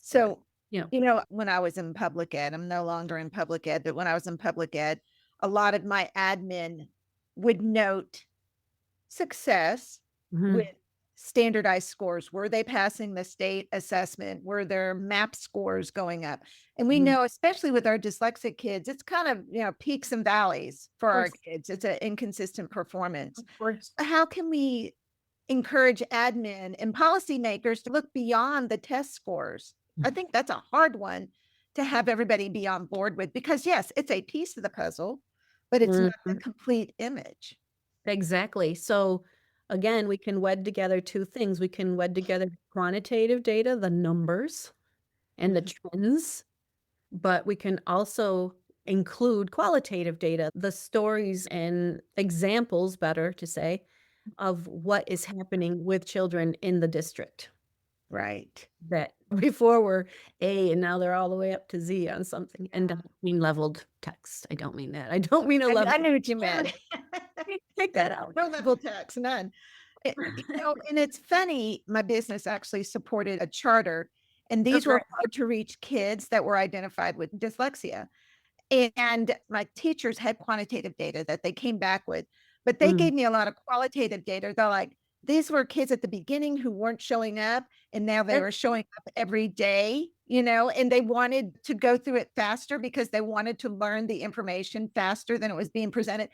So, Yeah. when I was in public ed, I'm no longer in public ed, but when I was in public ed, a lot of my admin would note success Mhm. with standardized scores. Were they passing the state assessment? Were their MAP scores going up? And we Mhm. know, especially with our dyslexic kids, it's kind of, peaks and valleys for our course. kids. It's an inconsistent performance. Of course. How can we encourage admin and policymakers to look beyond the test scores? I think that's a hard one to have everybody be on board with, because yes, it's a piece of the puzzle, but it's not the complete image. Exactly. So again, we can wed together two things. We can wed together quantitative data, the numbers and the trends, but we can also include qualitative data, the stories and examples, better to say, of what is happening with children in the district. Right. That before were A and now they're all the way up to Z on something. And I don't mean leveled text. I don't mean that. I don't mean a I level. knew what you meant. Take that out. No level text, none. And it's funny, my business actually supported a charter, and these were Okay. hard to reach kids that were identified with dyslexia. And my teachers had quantitative data that they came back with, but they gave me a lot of qualitative data. They're like, these were kids at the beginning who weren't showing up, and now they were showing up every day, and they wanted to go through it faster because they wanted to learn the information faster than it was being presented.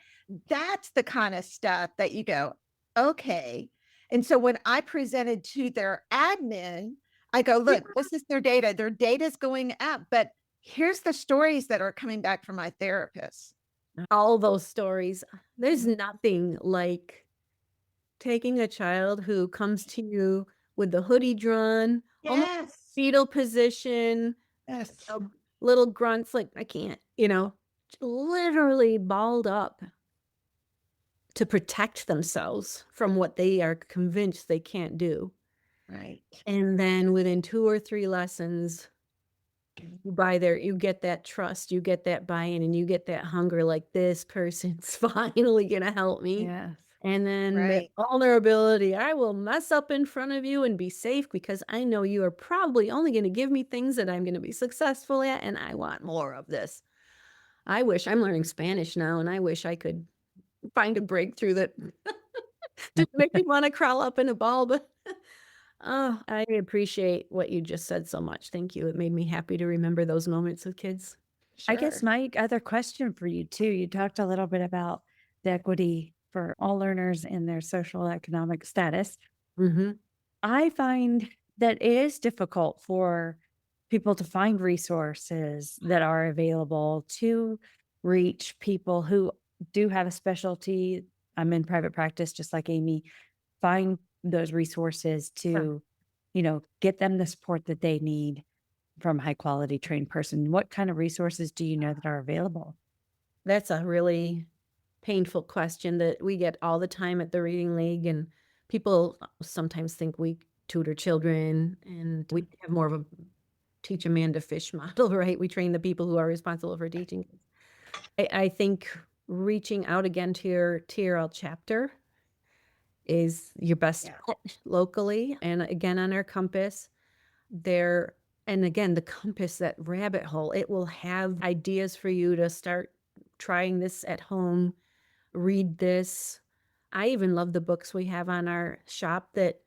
That's the kind of stuff that you go, okay. And so when I presented to their admin, I go, look, this is their data. Their data is going up, but here's the stories that are coming back from my therapists. All those stories. There's nothing like taking a child who comes to you with the hoodie drawn, almost Yes. fetal position, Yes. little grunts like, I can't, literally balled up. to protect themselves from what they are convinced they can't do. Right. And then within 2 or 3 lessons, you get that trust, you get that buy-in, and you get that hunger, like, "This person's finally gonna help me." Yes. And then the Right. vulnerability, "I will mess up in front of you and be safe because I know you are probably only gonna give me things that I'm gonna be successful at, and I want more of this." I wish I'm learning Spanish now, and I wish I could find a breakthrough that didn't make me wanna crawl up in a ball, but oh, I appreciate what you just said so much. Thank you. It made me happy to remember those moments with kids. I guess Sure. my other question for you too, you talked a little bit about the equity for all learners in their social economic status. Mhm. I find that it is difficult for people to find resources that are available to reach people who do have a specialty. I'm in private practice, just like Aimee. Find those resources Huh. to, get them the support that they need from a high quality trained person. What kind of resources do you know that are available? That's a really painful question that we get all the time at the Reading League, and people sometimes think we tutor children, and we have more of a teach a man to fish model, right? We train the people who are responsible for teaching kids. I think reaching out again to your TRL chapter is your best Yeah. bet locally, and again, on our compass, there and again, the compass, that rabbit hole, it will have ideas for you to start trying this at home, read this. I even love the books we have on our shop that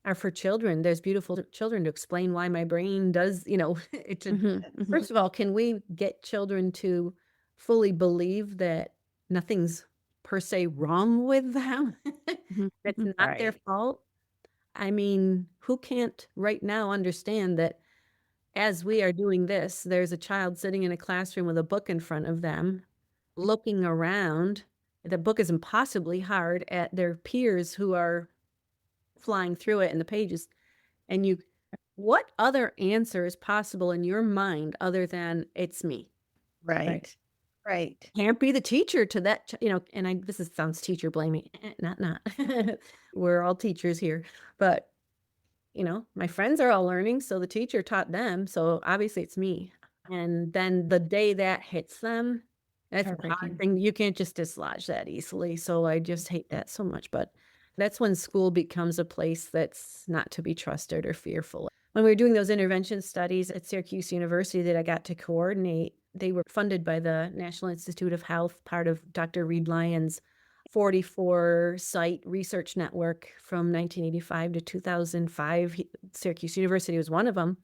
are for children. There's beautiful children to explain why my brain does, it's a Mhm, mhm. first of all, can we get children to fully believe that nothing's per se wrong with them? Mhm, That's mhm. not their Right. fault? I mean, who can't right now understand that as we are doing this, there's a child sitting in a classroom with a book in front of them, looking around. The book is impossibly hard at their peers who are flying through it in the pages. And what other answer is possible in your mind other than it's me? Right. Right. Right. Can't be the teacher to that, and sounds teacher blaming. Not. We're all teachers here. But my friends are all learning, so the teacher taught them, so obviously it's me. And then the day that hits them, that's a hard Heartbreaking. thing. You can't just dislodge that easily. So I just hate that so much. But that's when school becomes a place that's not to be trusted or fearful. When we were doing those intervention studies at Syracuse University that I got to coordinate, they were funded by the National Institute of Health, part of Dr. Reed Lyon's 44 site research network from 1985 to 2005. Syracuse University was one of them.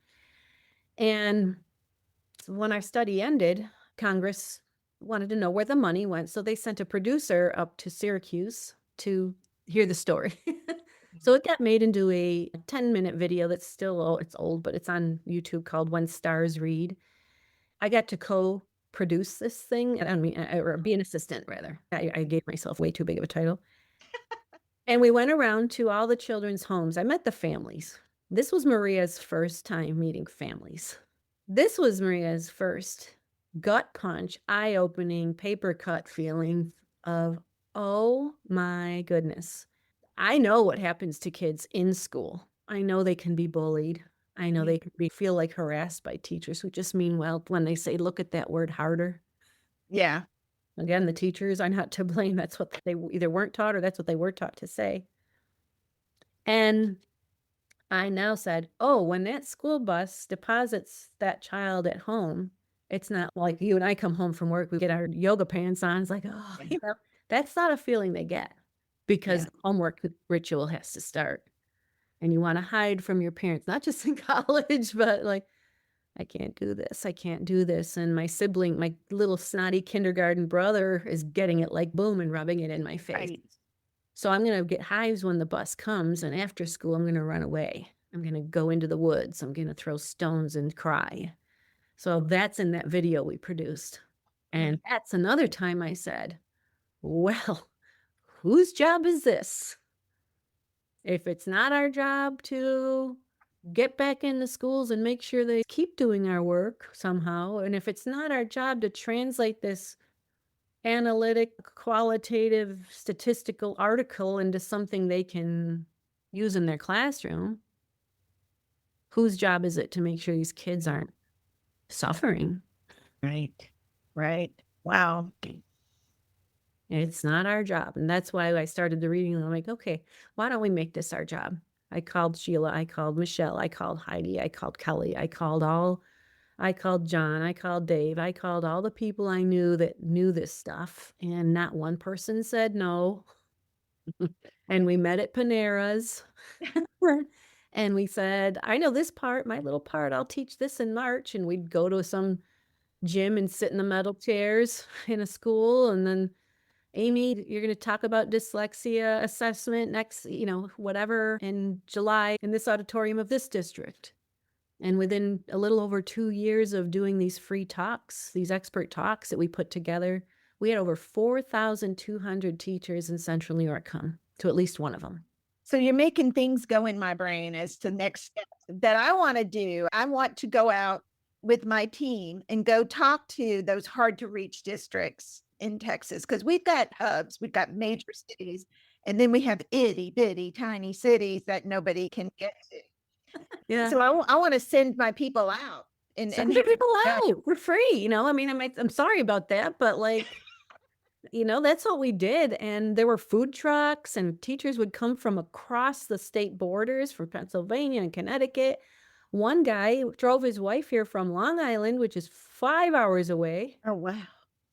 And when our study ended, Congress wanted to know where the money went. So they sent a producer up to Syracuse to hear the story. So it got made into a 10-minute video that's still, it's old, but it's on YouTube, called When Stars Read. I got to co-produce this thing. I mean, or be an assistant rather. I gave myself way too big of a title. And we went around to all the children's homes. I met the families. This was Maria's first time meeting families. This was Maria's first gut punch, eye-opening, paper cut feeling of, oh my goodness. I know what happens to kids in school. I know they can be bullied. I know they can feel like harassed by teachers who just mean well when they say, look at that word harder. Yeah. Again, the teachers are not to blame. That's what they either weren't taught or that's what they were taught to say. And I now said, oh, when that school bus deposits that child at home, it's not like you and I come home from work, we get our yoga pants on. It's like, oh, Yeah. that's not a feeling they get because Yeah. the homework ritual has to start. And you want to hide from your parents, not just in college, but like, I can't do this. I can't do this. And my sibling, my little snotty kindergarten brother is getting it like boom and rubbing it in my face. Right. So I'm going to get hives when the bus comes. And after school, I'm going to run away. I'm going to go into the woods. I'm going to throw stones and cry. So that's in that video we produced. And that's another time I said, well, whose job is this? If it's not our job to get back in the schools and make sure they keep doing our work somehow, and if it's not our job to translate this analytic, qualitative, statistical article into something they can use in their classroom, whose job is it to make sure these kids aren't suffering? Right. Right. Wow. It's not our job. And that's why I started the reading. I'm like, okay, why don't we make this our job? I called Sheila, I called Michelle, I called Heidi, I called Kelly, I called John, I called Dave, I called all the people I knew that knew this stuff, and not one person said no. And we met at Panera's. And we said, I know this part, my little part, I'll teach this in March. And we'd go to some gym and sit in the metal chairs in a school. And then, Aimee, you're going to talk about dyslexia assessment next, whatever, in July in this auditorium of this district. And within a little over 2 years of doing these free talks, these expert talks that we put together, we had over 4,200 teachers in Central New York come to at least one of them. So you're making things go in my brain as to next steps that I want to do. I want to go out with my team and go talk to those hard to reach districts in Texas, because we've got hubs, we've got major cities, and then we have itty bitty tiny cities that nobody can get to. Yeah. So I want to send my people out and Send your people Yeah. out. We're free, I mean, I'm sorry about that, but that's what we did. And there were food trucks, and teachers would come from across the state borders, from Pennsylvania and Connecticut. One guy drove his wife here from Long Island, which is 5 hours away. Oh, wow.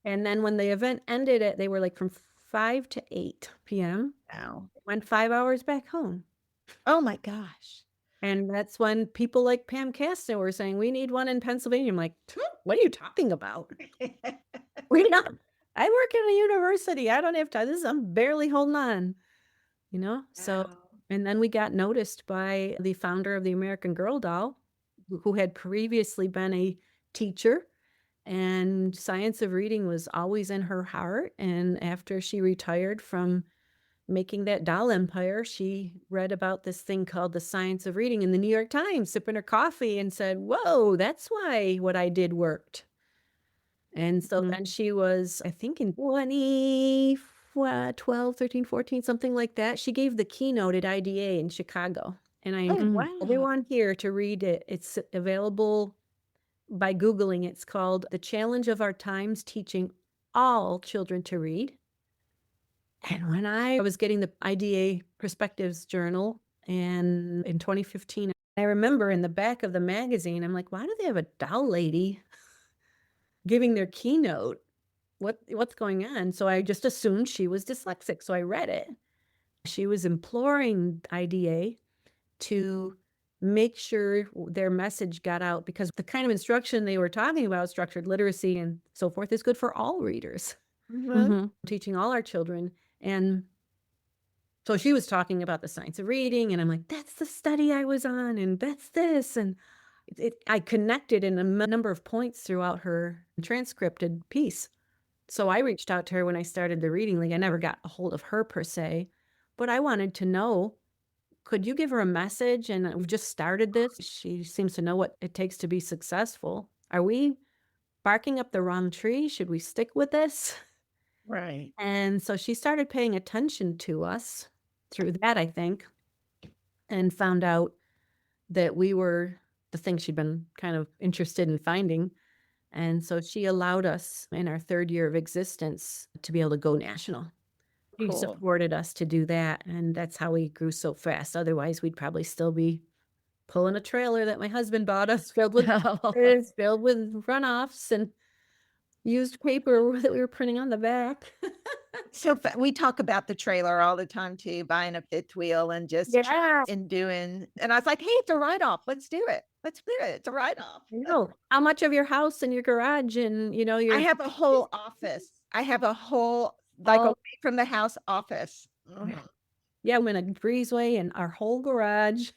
And then when the event ended, they were like from 5 to 8 p.m. Wow. Went 5 hours back home. Oh my gosh. And that's when people like Pam Castner were saying, we need one in Pennsylvania. I'm like, what are you talking about? We're not. I work in a university. I don't have time. I'm barely holding on, So, Wow. and then we got noticed by the founder of the American Girl doll, who had previously been a teacher, and science of reading was always in her heart. And after she retired from making that doll empire, she read about this thing called the science of reading in the New York Times, sipping her coffee, and said, whoa, that's why what I did worked. And so then she was, I think in 2012, 13, 14, something like that. She gave the keynote at IDA in Chicago. And I encourage everyone here to read it. It's available by Googling. It's called The Challenge of Our Times, Teaching All Children to Read. And when I was getting the IDA Perspectives Journal, and in 2015, I remember in the back of the magazine, I'm like, why do they have a doll lady giving their keynote? What's going on? So I just assumed she was dyslexic. So I read it. She was imploring IDA to make sure their message got out, because the kind of instruction they were talking about, structured literacy and so forth, is good for all readers, teaching all our children. And so she was talking about the science of reading, and I'm like, that's the study I was on, and that's this. And I connected in a number of points throughout her transcripted piece. So I reached out to her when I started the Reading League. I never got a hold of her per se, but I wanted to know, could you give her a message? And we've just started this. She seems to know what it takes to be successful. Are we barking up the wrong tree? Should we stick with this? Right. And so she started paying attention to us through that, I think, and found out that we were the thing she'd been kind of interested in finding. And so she allowed us in our 3rd year of existence to be able to go national. She Cool. supported us to do that. And that's how we grew so fast. Otherwise, we'd probably still be pulling a trailer that my husband bought us filled with runoffs and used paper that we were printing on the back. So we talk about the trailer all the time too, buying a fifth wheel and just and doing. And I was like, hey, it's a write-off. Let's do it. Let's do it. It's a write-off. How much of your house and your garage and your I have a whole office. I have a whole away from the house office. Yeah, I'm in a breezeway and our whole garage.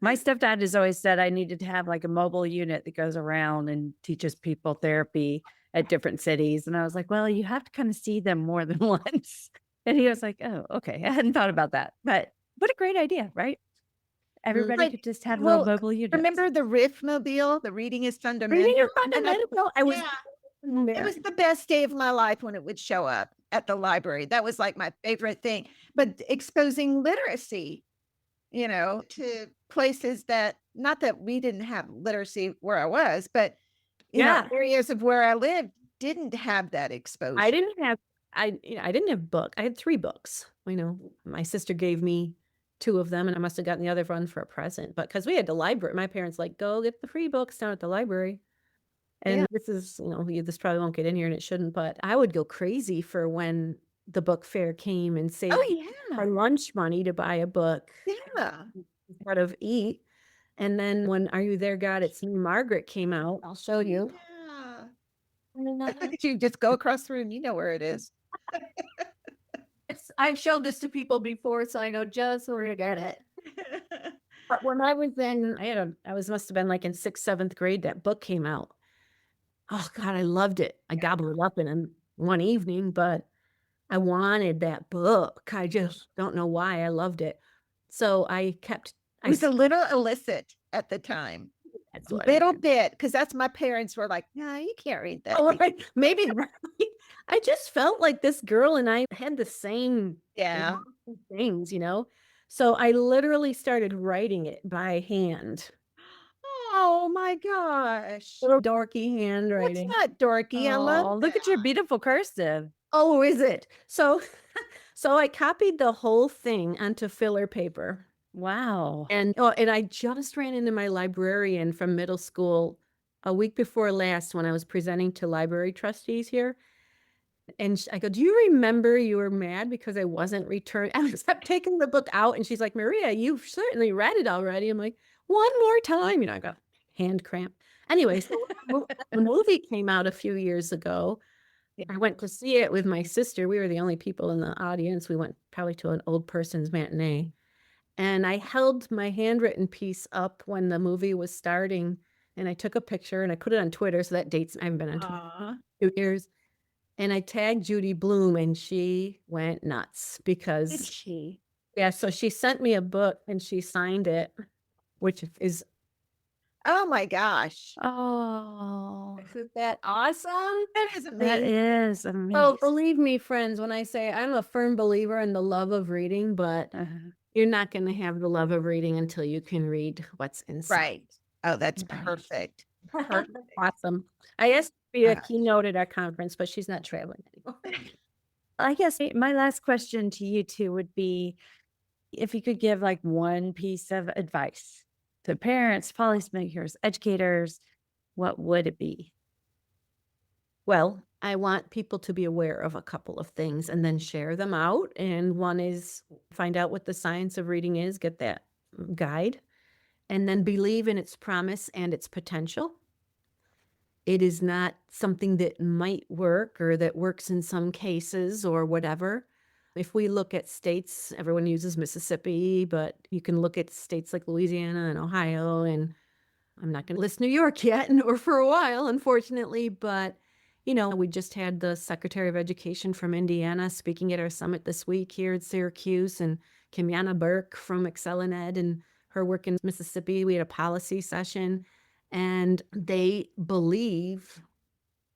My stepdad has always said I needed to have like a mobile unit that goes around and teaches people therapy at different cities. And I was like, well, you have to kind of see them more than once. And he was like, oh, okay. I hadn't thought about that. But what a great idea, right? Everybody could just have little mobile units. Remember the Riff Mobile? The Reading is Fundamental. Reading is Fundamental. It was the best day of my life when it would show up at the library. That was like my favorite thing. But exposing literacy, to places that, not that we didn't have literacy where I was, but, Yeah. areas of where I lived didn't have that I exposure. didn't have I didn't have book. I had 3 books. My sister gave me 2 of them, and I must have gotten the other one for a present, but because we had the library, my parents like, "Go get the free books down at the library." And Yeah. this is, this probably won't get in here and it shouldn't, but I would go crazy for when the book fair came and save Oh, our yeah. lunch money to buy a book Yeah. instead of eat. And then when Are You There, God? It's Me, Margaret came out. I'll show you. Yeah. You just go across the room, you know where it is. I've showed this to people before, so I know just where to get it. But when I was in, must have been like in 6th, 7th grade, that book came out. Oh God, I loved it. I gobbled it up in one evening, but I wanted that book. I just don't know why I loved it. So I It was a little illicit at the time. that's A what it little is. bit, because that's my parents were like, "No, you can't read that." Oh, right. Maybe right. I just felt like this girl and I had the same Yeah. things. So I literally started writing it by hand. Oh my gosh. Little dorky That's handwriting. not dorky. I love Oh, look at your that. beautiful cursive. Oh, is it? So I copied the whole thing onto filler paper. Wow. And I just ran into my librarian from middle school a week before last when I was presenting to library trustees here. And I go, "Do you remember you were mad because I wasn't returning?" I kept taking the book out, and she's like, "Maria, you've certainly read it already." I'm like, "One more time." I got hand cramp. Anyway, so the movie came out a few years ago. Yeah. I went to see it with my sister. We were the only people in the audience. We went probably to an old person's matinee. And I held my handwritten piece up when the movie was starting, and I took a picture and I put it on Twitter. So that dates, I haven't been on Twitter Aw. in 2 years. And I tagged Judy Bloom and she went nuts Did because, she? yeah, so she sent me a book and she signed it, which is, Oh my gosh. Oh, isn't that awesome? That is that amazing. is Oh, amazing. believe me, friends, when I say I'm a firm believer in the love of reading, but Uh-huh. you're not going to have the love of reading until you can read what's inside. Right. Oh, that's Right. perfect. Awesome. I asked to be a Gosh. keynote at our conference, but she's not traveling anymore. I guess my last question to you two would be if you could give like one piece of advice to parents, policymakers, educators, what would it be? Well, I want people to be aware of a couple of things and then share them out. And one is find out what the science of reading is, get that guide, and then believe in its promise and its potential. It is not something that might work or that works in some cases or whatever. If we look at states, everyone uses Mississippi, but you can look at states like Louisiana and Ohio, and I'm not going to list New York yet, or for a while, unfortunately, but we just had the Secretary of Education from Indiana speaking at our summit this week here at Syracuse, and Kimiana Burke from Excel in Ed and her work in Mississippi. We had a policy session, and they believe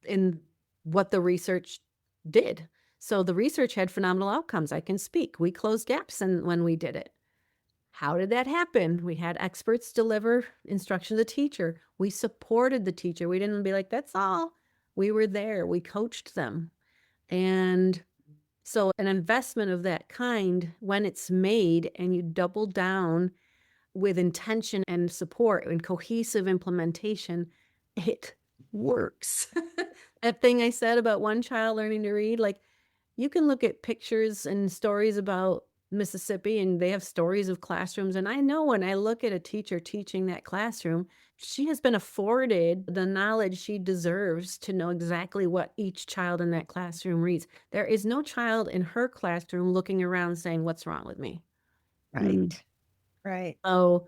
in what the research did. So the research had phenomenal outcomes. I can speak. We closed gaps when we did it. How did that happen? We had experts deliver instruction to the teacher. We supported the teacher. We didn't be like, that's all. We were there. We coached them. And so an investment of that kind, when it's made and you double down with intention and support and cohesive implementation, it works. That thing I said about one child learning to read, like you can look at pictures and stories about Mississippi and they have stories of classrooms. And I know when I look at a teacher teaching that classroom, she has been afforded the knowledge she deserves to know exactly what each child in that classroom reads. There is no child in her classroom looking around saying, what's wrong with me? Right. Right. So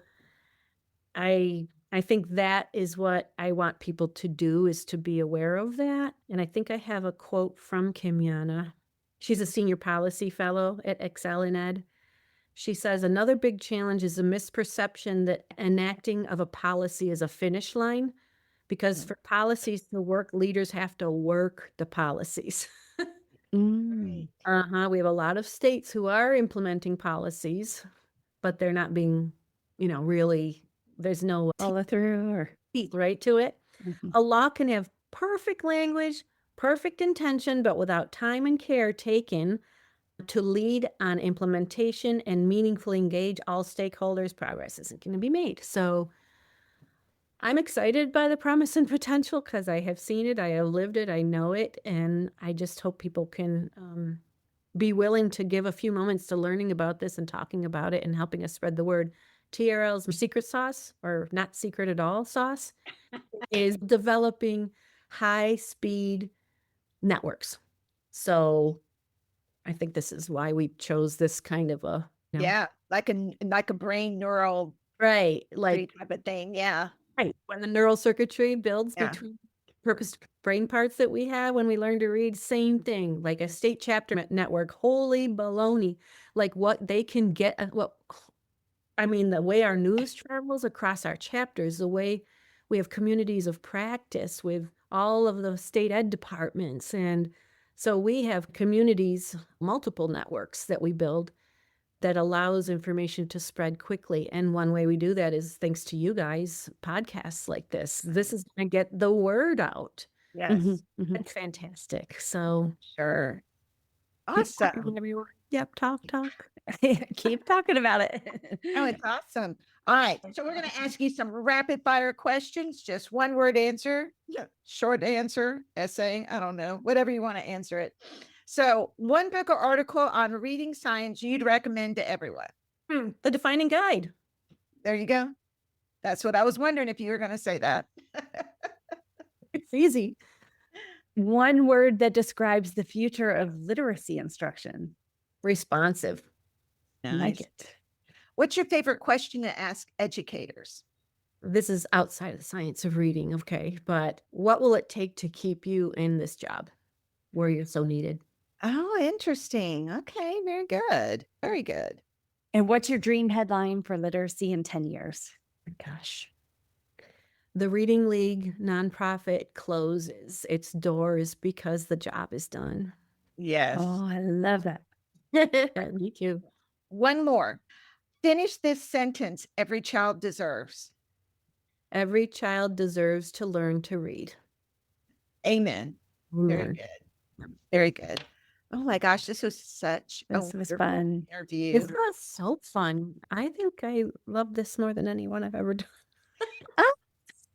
I think that is what I want people to do, is to be aware of that. And I think I have a quote from Kimiana. She's a senior policy fellow at Excel in Ed. She says, another big challenge is a misperception that enacting of a policy is a finish line, because for policies to work, leaders have to work the policies. Mm. We have a lot of states who are implementing policies, but they're not being, really, there's no Follow through or teeth, right, to it. Mhm. A law can have perfect language, perfect intention, but without time and care taken to lead on implementation and meaningfully engage all stakeholders, progress isn't going to be made. So I'm excited by the promise and potential because I have seen it, I have lived it, I know it, and I just hope people can be willing to give a few moments to learning about this and talking about it and helping us spread the word. TRL's secret sauce, or not secret at all sauce, is developing high-speed networks. So I think this is why we chose this kind of a, Yeah, like a brain neural right, tree like, type of thing. Yeah. right, when the neural circuitry builds Yeah. between purpose brain parts that we have when we learn to read, same thing, like a state chapter network, holy baloney, like what they can get, the way our news travels across our chapters, the way we have communities of practice with all of the state ed departments. And so we have communities, multiple networks that we build that allows information to spread quickly. And one way we do that is thanks to you guys, podcasts like this. This is going to get the word out. Yes. It's fantastic. So Sure. keep talking Awesome. whenever you want. Yep, talk. Keep talking about it. Oh, it's awesome. All right. So we're going to ask you some rapid fire questions, just one word answer, short answer, essay, I don't know, whatever you want to answer it. So, one book or article on reading science you'd recommend to everyone. The Defining Guide. There you go. That's what I was wondering if you were going to say that. It's easy. One word that describes the future of literacy instruction. Responsive. I like it. What's your favorite question to ask educators? This is outside of the science of reading, okay, but what will it take to keep you in this job where you're so needed? Oh, interesting. Okay, very good. Very good. And what's your dream headline for literacy in 10 years? Gosh. The Reading League nonprofit closes its doors because the job is done. Yes. Oh, I love that. Me too. One more. Finish this sentence. Every child deserves. Every child deserves to learn to read. Amen. Very Learn. good. Very good. Oh my gosh, this was such a This was wonderful fun. interview. This was so fun. I think I love this more than anyone I've ever done.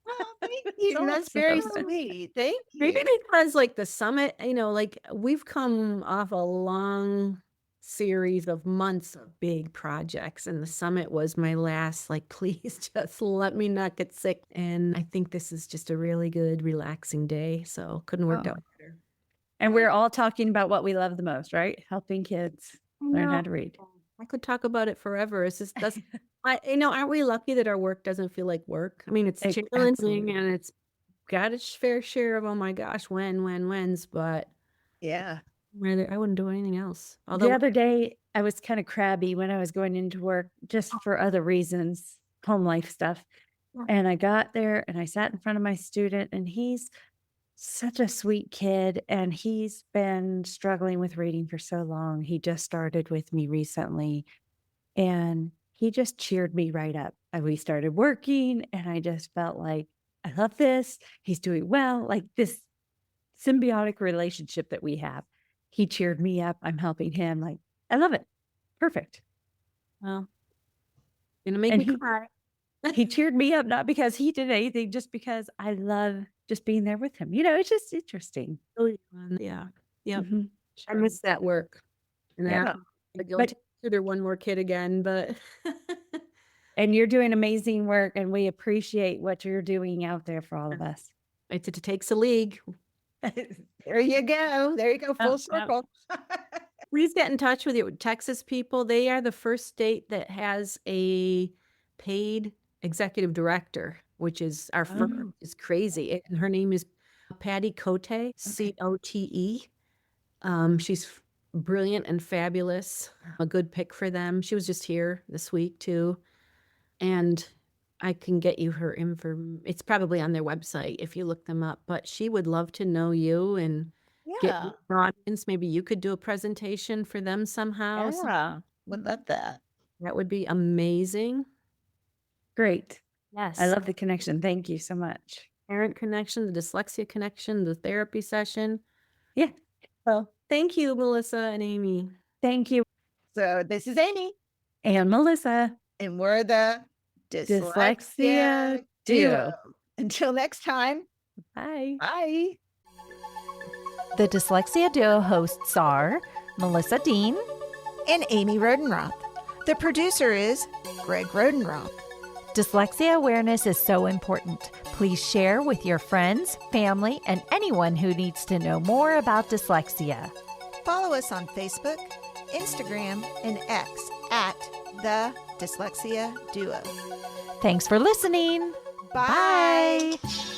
Oh, thank you. So That's very awesome. sweet. Thank Maybe you. because like the summit, like we've come off a long series of months of big projects, and the summit was my last, like, please just let me not get sick. And I think this is just a really good, relaxing day. So couldn't work out better. And we're all talking about what we love the most, right? Helping kids learn how to read. I could talk about it forever. It's just aren't we lucky that our work doesn't feel like work? I mean, it's challenging Absolutely. and it's got its fair share of, oh my gosh, when's, but Yeah. I wouldn't do anything else. The Although other day, I was kind of crabby when I was going into work just for other reasons, home life stuff. Yeah. And I got there and I sat in front of my student, and he's such a sweet kid. And he's been struggling with reading for so long. He just started with me recently, and he just cheered me right up. And we started working, and I just felt like, I love this. He's doing well. Like this symbiotic relationship that we have. He cheered me up. I'm helping him. Like, I love it. Perfect. well, gonna make And me cry. he cheered me up, not because he did anything, just because I love just being there with him. It's just interesting. Really fun. Yeah. Yep. Mhm. I miss that work. And Yeah. I go But- consider one more kid again, but And you're doing amazing work, and we appreciate what you're doing out there for all of us. it takes a league. There you go. There you go. Full Yep. circle. Please get in touch with your Texas people. They are the first state that has a paid executive director, which is our firm is crazy. Her name is Patty Cote, Cote. She's brilliant and fabulous. A good pick for them. She was just here this week too. And I can get you her info. It's probably on their website if you look them up, but she would love to know you and get Yeah. your audience. Maybe you could do a presentation for them somehow. Yeah. Would love that. That would be amazing. Great. Yes. I love the connection. Thank you so much. Parent connection, the dyslexia connection, the therapy session. Yeah. Well, thank you, Melissa and Aimee. Thank you. So this is Aimee, And Melissa. and we're the Dyslexia Duo. Until next time, Bye. bye. The Dyslexia Duo hosts are Melissa Dean. And Aimee Rodenroth. The producer is Greg Rodenroth. Dyslexia awareness is so important. Please share with your friends, family, and anyone who needs to know more about dyslexia. Follow us on Facebook, Instagram, and X at the Dyslexia Duo. Thanks for listening. Bye. Bye.